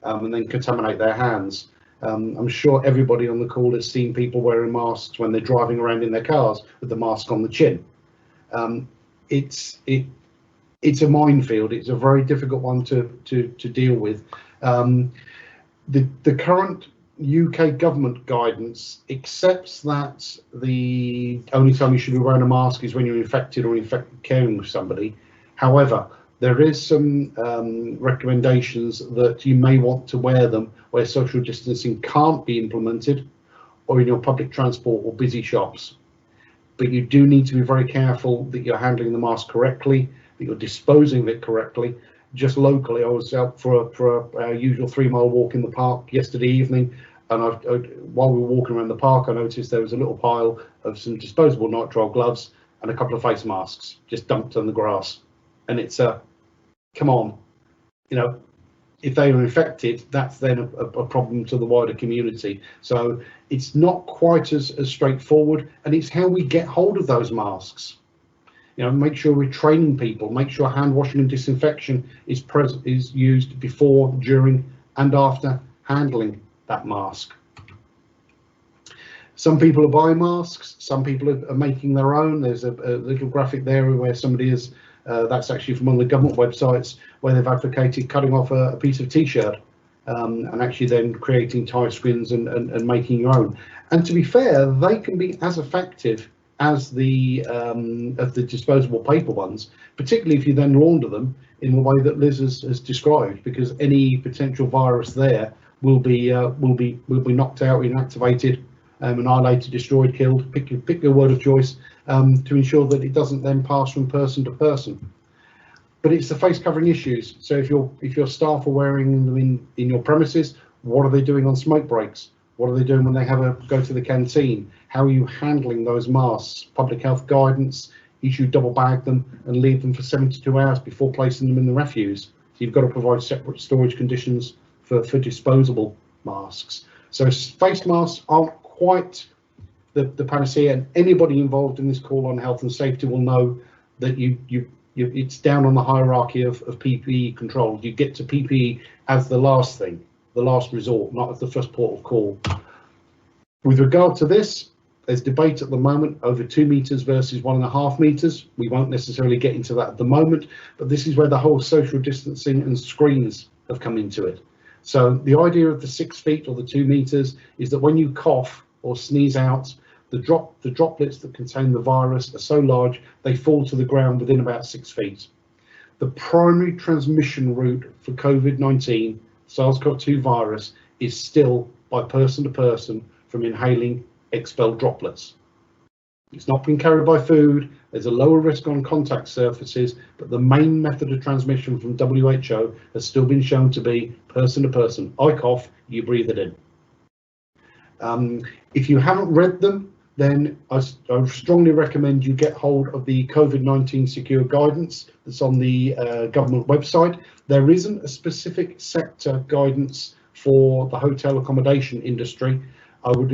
and then contaminate their hands. I'm sure everybody on the call has seen people wearing masks when they're driving around in their cars with the mask on the chin. It's a minefield. It's a very difficult one to deal with. The current UK government guidance accepts that the only time you should be wearing a mask is when you're infected or caring with somebody. However, there is some recommendations that you may want to wear them where social distancing can't be implemented, or in your public transport or busy shops. But you do need to be very careful that you're handling the mask correctly, that you're disposing of it correctly. Just locally, I was out for a usual 3-mile walk in the park yesterday evening, and while we were walking around the park, I noticed there was a little pile of some disposable nitrile gloves and a couple of face masks just dumped on the grass. And it's come on, you know, if they are infected, that's then a problem to the wider community. So it's not quite as straightforward, and it's how we get hold of those masks. You know, make sure we're training people, make sure hand washing and disinfection is used before, during, and after handling that mask. Some people are buying masks, some people are making their own. There's a little graphic there where somebody is, that's actually from one of the government websites, where they've advocated cutting off a piece of t-shirt and actually then creating tie skins and making your own. And to be fair, they can be as effective as the disposable paper ones, particularly if you then launder them in the way that Liz has described, because any potential virus there will be knocked out, inactivated, annihilated, destroyed, killed. Pick your word of choice to ensure that it doesn't then pass from person to person. But it's the face covering issues. So if your staff are wearing them in your premises, what are they doing on smoke breaks? What are they doing when they go to the canteen? How are you handling those masks? Public health guidance is you double bag them and leave them for 72 hours before placing them in the refuse. So you've got to provide separate storage conditions for disposable masks. So face masks aren't quite the panacea, and anybody involved in this call on health and safety will know that it's down on the hierarchy of PPE control. You get to PPE as the last thing, the last resort, not as the first port of call. With regard to this, there's debate at the moment over 2 meters versus 1.5 meters. We won't necessarily get into that at the moment, but this is where the whole social distancing and screens have come into it. So the idea of the 6 feet or the 2 meters is that when you cough or sneeze out, the droplets that contain the virus are so large they fall to the ground within about 6 feet. The primary transmission route for COVID-19, SARS-CoV-2 virus, is still by person to person from inhaling expelled droplets. It's not being carried by food. There's a lower risk on contact surfaces, but the main method of transmission from WHO has still been shown to be person to person. I cough, you breathe it in. If you haven't read them, then I strongly recommend you get hold of the COVID-19 secure guidance that's on the government website. There isn't a specific sector guidance for the hotel accommodation industry. I would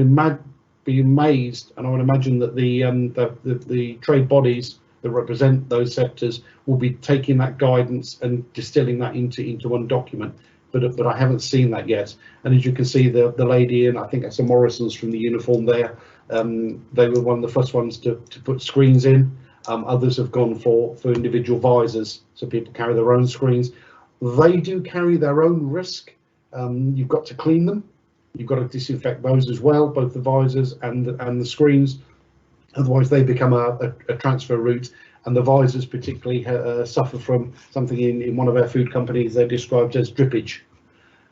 be amazed, and I would imagine that the trade bodies that represent those sectors will be taking that guidance and distilling that into one document. But I haven't seen that yet. And as you can see, the lady, and I think that's a Morrison's from the uniform there, they were one of the first ones to put screens in. Others have gone for individual visors, so people carry their own screens. They do carry their own risk. You've got to clean them. You've got to disinfect those as well, both the visors and the screens. Otherwise, they become a transfer route. And the visors particularly suffer from something in one of our food companies they're described as drippage.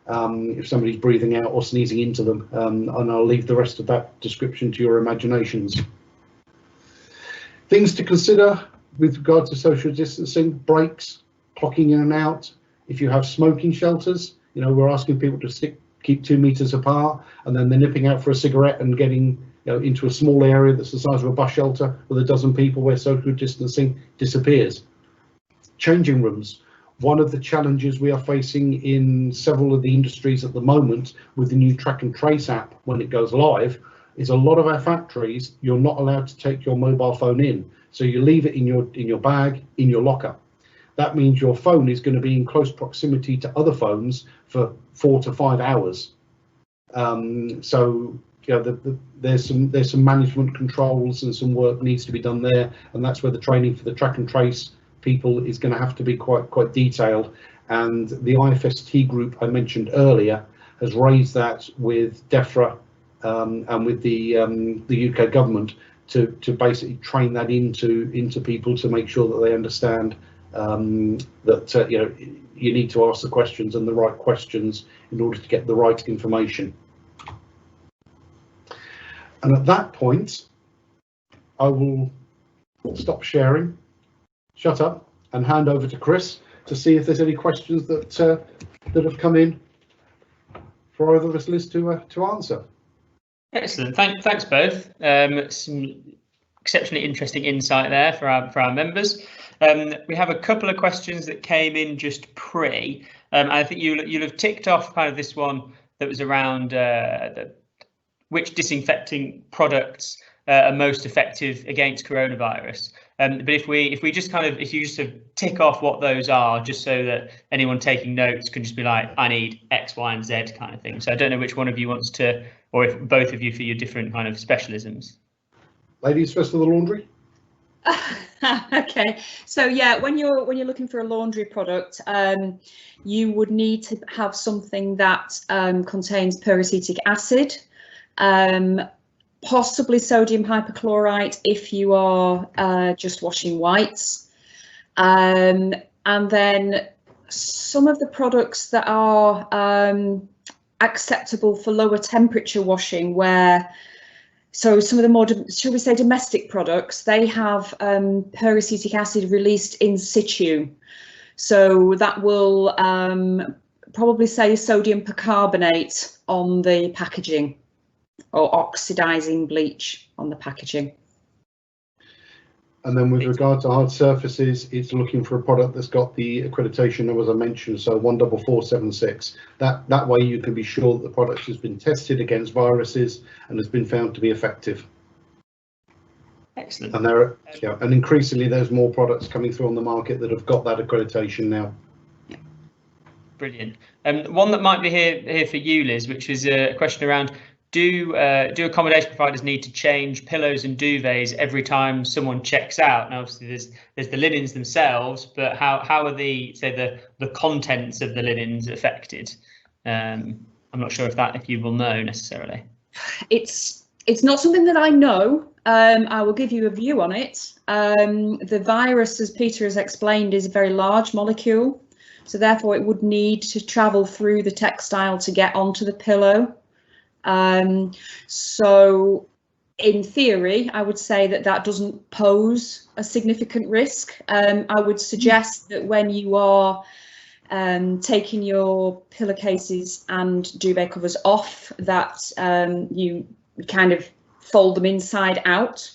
If somebody's breathing out or sneezing into them, and I'll leave the rest of that description to your imaginations. Things to consider with regard to social distancing: breaks, clocking in and out. If you have smoking shelters, you know, we're asking people to keep 2 meters apart, and then they're nipping out for a cigarette and getting into a small area that's the size of a bus shelter with a dozen people where social distancing disappears. Changing rooms. One of the challenges we are facing in several of the industries at the moment with the new track and trace app when it goes live is a lot of our factories, you're not allowed to take your mobile phone in. So you leave it in your bag, in your locker. That means your phone is going to be in close proximity to other phones for 4 to 5 hours. So there's some management controls and some work needs to be done there, and that's where the training for the track and trace people is going to have to be quite detailed. and the IFST group I mentioned earlier has raised that with DEFRA and with the UK government to basically train that into people to make sure that they understand that you know, you need to ask the questions and the right questions in order to get the right information. And at that point, I will stop sharing, shut up, and hand over to Chris to see if there's any questions that that have come in for either of us, Liz, to answer. Excellent. Thanks both. Some exceptionally interesting insight there for our members. We have a couple of questions that came in just pre. I think you'll have ticked off kind of this one that was around which disinfecting products are most effective against coronavirus. But if you just sort of tick off what those are, just so that anyone taking notes can just be like, I need X, Y, and Z kind of thing. So I don't know which one of you wants to, or if both of you for your different kind of specialisms. Ladies first for the laundry. Okay, so yeah, when you're looking for a laundry product, you would need to have something that contains peracetic acid, possibly sodium hypochlorite if you are just washing whites, and then some of the products that are acceptable for lower temperature washing, so some of the more, shall we say, domestic products, they have peracetic acid released in situ. So that will probably say sodium percarbonate on the packaging, or oxidizing bleach on the packaging. And then with regard to hard surfaces, it's looking for a product that's got the accreditation, as I mentioned, so 14476. That way you can be sure that the product has been tested against viruses and has been found to be effective. Excellent. And and increasingly there's more products coming through on the market that have got that accreditation now. Brilliant. One that might be here for you, Liz, which is a question around: Do accommodation providers need to change pillows and duvets every time someone checks out? Now, obviously, there's the linens themselves, but how are the contents of the linens affected? I'm not sure if you will know necessarily. It's not something that I know. I will give you a view on it. The virus, as Peter has explained, is a very large molecule, so therefore it would need to travel through the textile to get onto the pillow. So in theory, I would say that doesn't pose a significant risk. I would suggest that when you are taking your pillowcases and duvet covers off, that you kind of fold them inside out.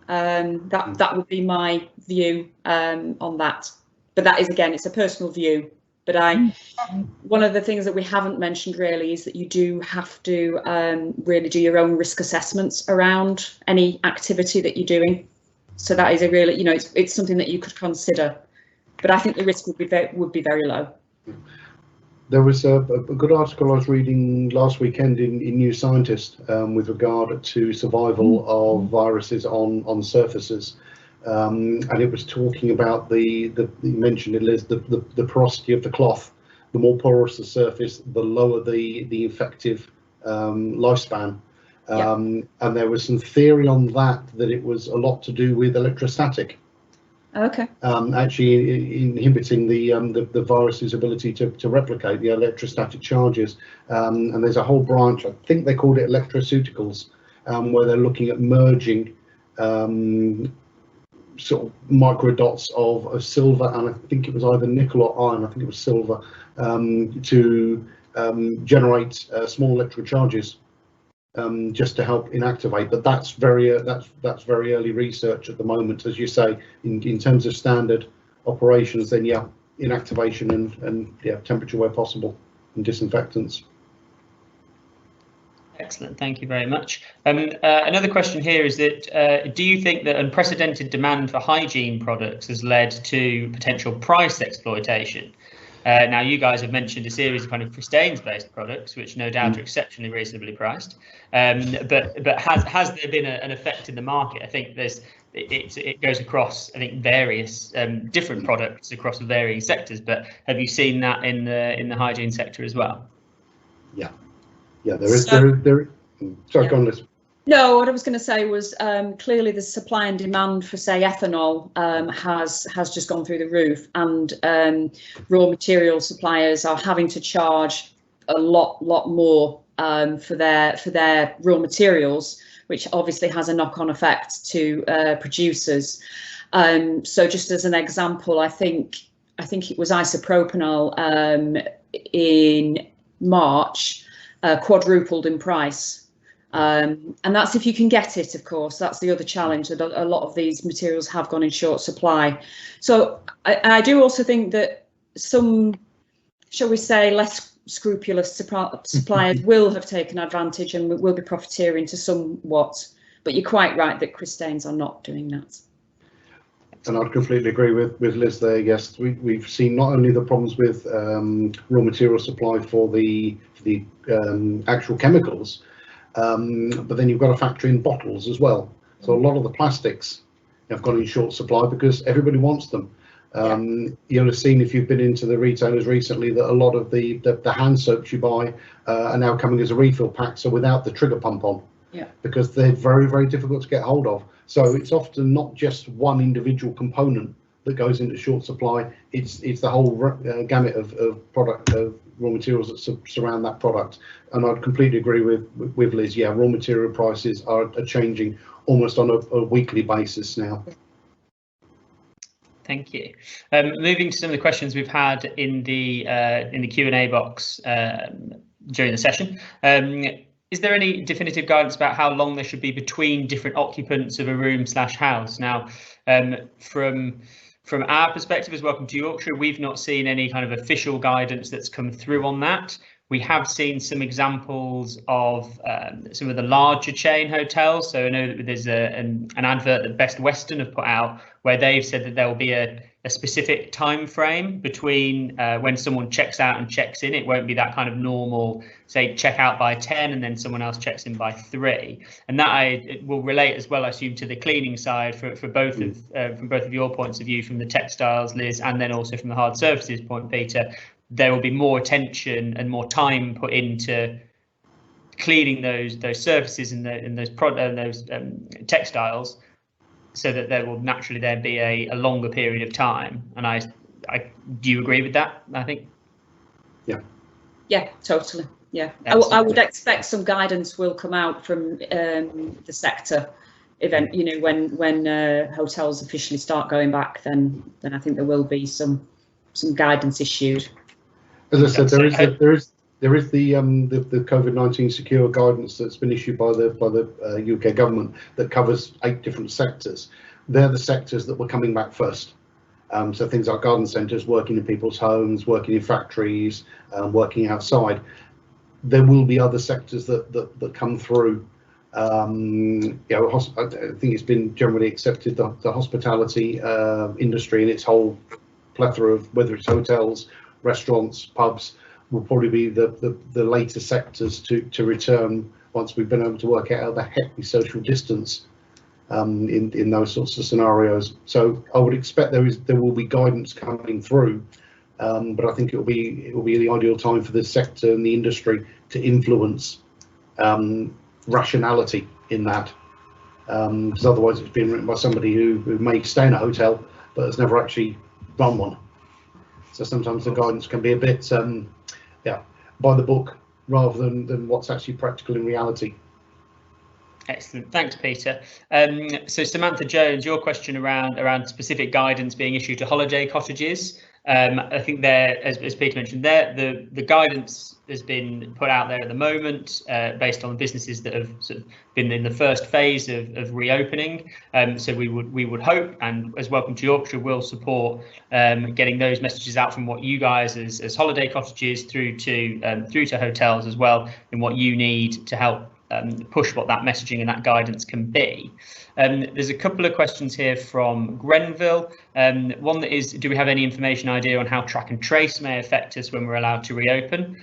That would be my view on that. But that is, again, it's a personal view. But one of the things that we haven't mentioned really is that you do have to really do your own risk assessments around any activity that you're doing. So that is a really, you know, it's something that you could consider. But I think the risk would be very low. There was a good article I was reading last weekend in New Scientist with regard to survival of viruses on surfaces. And it was talking about you mentioned it, Liz, the porosity of the cloth. The more porous the surface, the lower the effective lifespan. And there was some theory on that it was a lot to do with electrostatic. Okay. Actually inhibiting the virus's ability to replicate the electrostatic charges. And there's a whole branch, I think they called it electroceuticals, where they're looking at merging sort of microdots of silver, and I think it was either nickel or iron, I think it was silver, to generate small electrical charges just to help inactivate. But that's very early research at the moment, as you say. In terms of standard operations, then yeah, inactivation and yeah, temperature where possible, and disinfectants. Excellent, thank you very much. Another question here is that do you think that unprecedented demand for hygiene products has led to potential price exploitation? Now, you guys have mentioned a series of kind of Christeyns based products, which no doubt are exceptionally reasonably priced. But has there been an effect in the market? I think there's it goes across, I think, various different products across varying sectors. But have you seen that in the hygiene sector as well? Yeah, there is. Sorry, go on, Liz. No, what I was going to say was clearly the supply and demand for, say, ethanol has just gone through the roof, and raw material suppliers are having to charge a lot more for their raw materials, which obviously has a knock-on effect to producers. So just as an example, I think it was isopropanol in March quadrupled in price. And that's if you can get it, of course. That's the other challenge, that a lot of these materials have gone in short supply. So I do also think that some, shall we say, less scrupulous suppliers will have taken advantage and will be profiteering to somewhat. But you're quite right that Christeyns are not doing that. And I'd completely agree with Liz there. Yes, we've seen not only the problems with raw material supply for the actual chemicals, but then you've got to factor in bottles as well. So a lot of the plastics have gone in short supply because everybody wants them. You'll have seen, if you've been into the retailers recently, that a lot of the hand soaps you buy are now coming as a refill pack, so without the trigger pump on, because they're very, very difficult to get hold of. So it's often not just one individual component that goes into short supply. It's the whole gamut of raw materials that surround that product. And I'd completely agree with Liz. Yeah, raw material prices are changing almost on a weekly basis now. Thank you. Moving to some of the questions we've had in the Q&A box during the session. Is there any definitive guidance about how long there should be between different occupants of a room/house? Now, from our perspective as Welcome to Yorkshire, we've not seen any kind of official guidance that's come through on that. We have seen some examples of some of the larger chain hotels. So I know that there's an advert that Best Western have put out where they've said that there will be a specific time frame between when someone checks out and checks in. It won't be that kind of normal, say, check out by 10 and then someone else checks in by 3. And that it will relate as well, I assume, to the cleaning side for both of from both of your points of view, from the textiles, Liz, and then also from the hard surfaces point, Peter. There will be more attention and more time put into cleaning those surfaces and those textiles, so that there will naturally be a longer period of time. And I do you agree with that? I think. Yeah, totally. Yeah, I would expect some guidance will come out from the sector event. You know, when hotels officially start going back, then I think there will be some guidance issued. As I said, there is the COVID-19 secure guidance that's been issued by the UK government that covers 8 different sectors. They're the sectors that were coming back first. So things like garden centres, working in people's homes, working in factories, working outside. There will be other sectors that come through. I think it's been generally accepted that the hospitality industry and its whole plethora of, whether it's hotels, restaurants, pubs, will probably be the later sectors to return once we've been able to work out how the heck we social distance in those sorts of scenarios. So I would expect there will be guidance coming through, but I think it will be the ideal time for the sector and the industry to influence rationality in that, because otherwise it's been written by somebody who may stay in a hotel but has never actually run one. So sometimes the guidance can be a bit, by the book rather than what's actually practical in reality. Excellent, thanks, Peter. So Samantha Jones, your question around specific guidance being issued to holiday cottages. I think there, as Peter mentioned, the guidance has been put out there at the moment based on businesses that have sort of been in the first phase of reopening. So we would hope, and as Welcome to Yorkshire will support getting those messages out from what you guys as holiday cottages through to hotels as well, and what you need to help push what that messaging and that guidance can be. There's a couple of questions here from Grenville. One that is, do we have any information idea on how track and trace may affect us when we're allowed to reopen?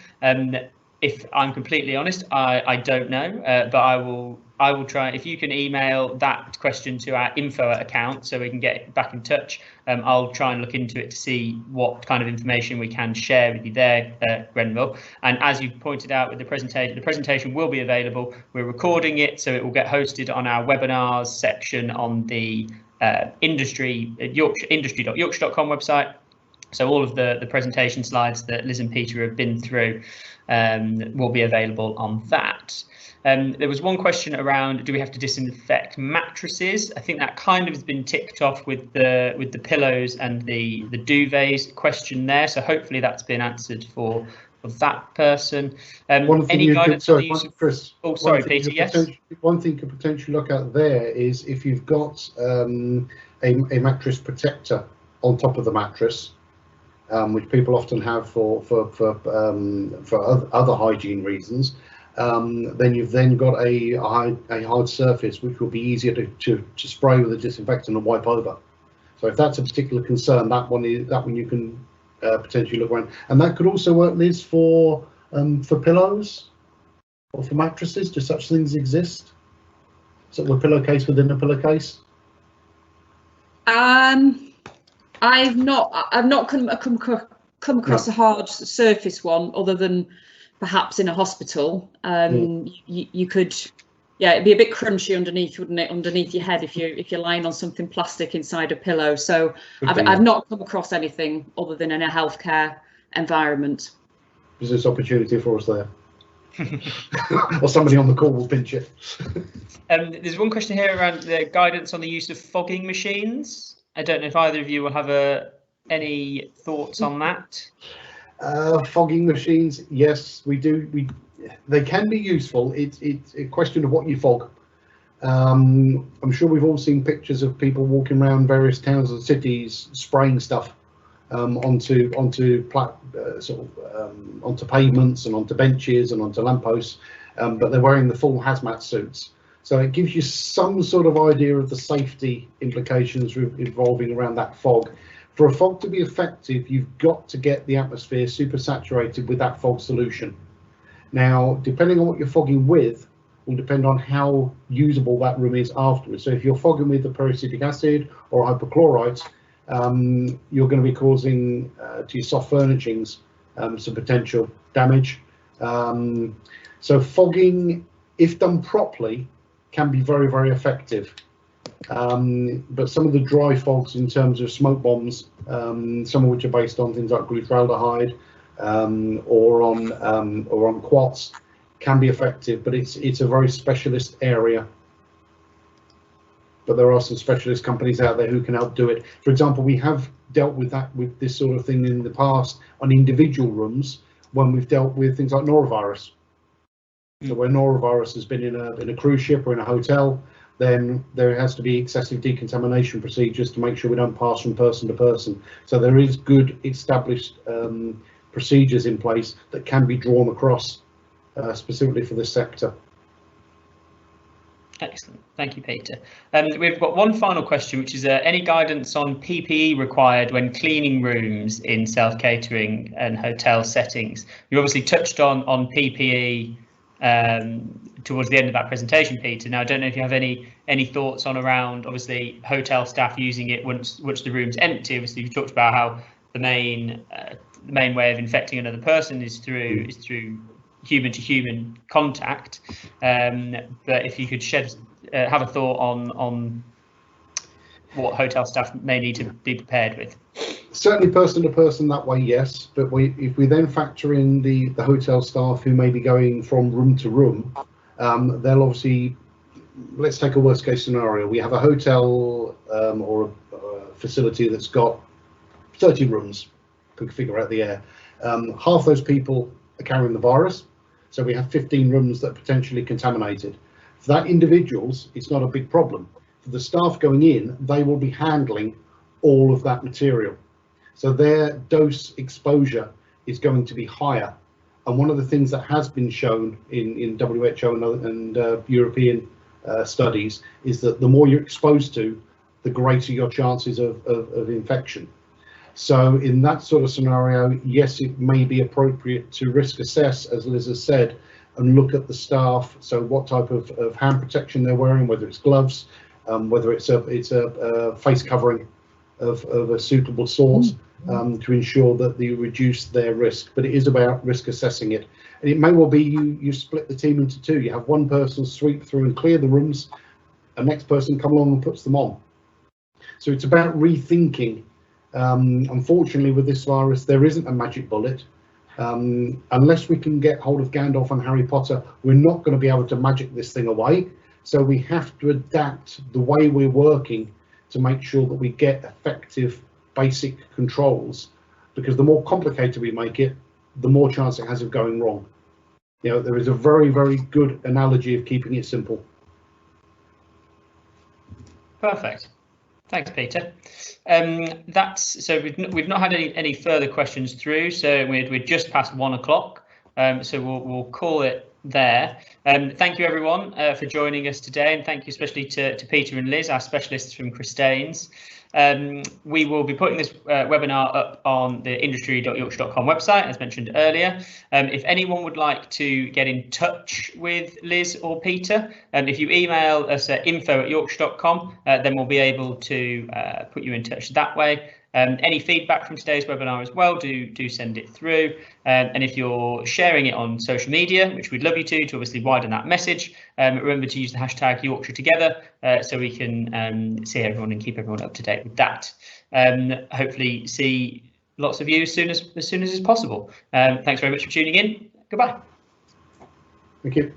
If I'm completely honest, I don't know, but I will I will try, if you can email that question to our info account so we can get back in touch. I'll try and look into it to see what kind of information we can share with you there, Grenville. And as you pointed out with the presentation will be available. We're recording it, so it will get hosted on our webinars section on the industry.yorkshire.com website. So all of the presentation slides that Liz and Peter have been through will be available on that. There was one question around, do we have to disinfect mattresses? I think that kind of has been ticked off with the pillows and the duvets question there. So hopefully that's been answered for that person. Any guidance on the use of, Chris, oh, sorry, Peter, yes? One thing you could potentially look at there is if you've got a mattress protector on top of the mattress, which people often have for other hygiene reasons, then you've then got a hard surface which will be easier to spray with a disinfectant and wipe over. So if that's a particular concern, that one you can potentially look around, and that could also work, Liz, for pillows or for mattresses. Do such things exist? So a pillowcase within a pillowcase? I've not come across a hard surface one, other than perhaps in a hospital. You could, yeah, it'd be a bit crunchy underneath, wouldn't it, underneath your head if you're lying on something plastic inside a pillow. So I've not come across anything other than in a healthcare environment. Business opportunity for us there. Or somebody on the call will pinch it. There's one question here around the guidance on the use of fogging machines. I don't know if either of you will have any thoughts on that. Fogging machines, yes, we do. They can be useful. It's a question of what you fog. I'm sure we've all seen pictures of people walking around various towns and cities spraying stuff onto pavements and onto benches and onto lampposts, but they're wearing the full hazmat suits. So it gives you some sort of idea of the safety implications involving around that fog. For a fog to be effective, you've got to get the atmosphere super saturated with that fog solution. Now, depending on what you're fogging with, will depend on how usable that room is afterwards. So if you're fogging with the peracetic acid or hypochlorite, you're going to be causing to your soft furnishings some potential damage. So fogging, if done properly, can be very, very effective. But some of the dry fogs in terms of smoke bombs, some of which are based on things like glutaraldehyde or on quats, can be effective, but it's a very specialist area. But there are some specialist companies out there who can help do it. For example, we have dealt with this sort of thing in the past on individual rooms when we've dealt with things like norovirus. So where norovirus has been in a cruise ship or in a hotel, then there has to be excessive decontamination procedures to make sure we don't pass from person to person. So there is good established procedures in place that can be drawn across specifically for this sector. Excellent, thank you, Peter. We've got one final question, which is any guidance on PPE required when cleaning rooms in self-catering and hotel settings? You obviously touched on PPE towards the end of that presentation, Peter. Now, I don't know if you have any thoughts on around, obviously, hotel staff using it once the room's empty. Obviously, you talked about how the main way of infecting another person is through human to human contact. But if you could have a thought on what hotel staff may need to be prepared with. Certainly person to person that way, yes, but if we then factor in the hotel staff who may be going from room to room, they'll obviously, let's take a worst case scenario. We have a hotel or a facility that's got 30 rooms, could figure out the air. Half those people are carrying the virus, so we have 15 rooms that are potentially contaminated. For that individuals, it's not a big problem. For the staff going in, they will be handling all of that material. So their dose exposure is going to be higher. And one of the things that has been shown in WHO and European studies is that the more you're exposed to, the greater your chances of infection. So in that sort of scenario, yes, it may be appropriate to risk assess, as Liz has said, and look at the staff. So what type of hand protection they're wearing, whether it's gloves, whether it's a face covering of a suitable sort, to ensure that they reduce their risk. But it is about risk assessing it. And it may well be you split the team into two. You have one person sweep through and clear the rooms, a next person come along and puts them on. So it's about rethinking. Unfortunately, with this virus, there isn't a magic bullet. Unless we can get hold of Gandalf and Harry Potter, we're not going to be able to magic this thing away. So we have to adapt the way we're working to make sure that we get effective basic controls, because the more complicated we make it, the more chance it has of going wrong. You know, there is a very, very good analogy of keeping it simple. Perfect. Thanks, Peter. So we've not had any further questions through. So we're just past 1 o'clock. So we'll call it there. Thank you everyone for joining us today, and thank you especially to Peter and Liz, our specialists from Christeyns. We will be putting this webinar up on the industry.yorkshire.com website, as mentioned earlier. If anyone would like to get in touch with Liz or Peter, if you email us at info@yorkshire.com, then we'll be able to put you in touch that way. Any feedback from today's webinar as well, do send it through. And if you're sharing it on social media, which we'd love you to obviously widen that message, remember to use the hashtag Yorkshire Together so we can see everyone and keep everyone up to date with that. Hopefully see lots of you as soon as is possible. Thanks very much for tuning in. Goodbye. Thank you.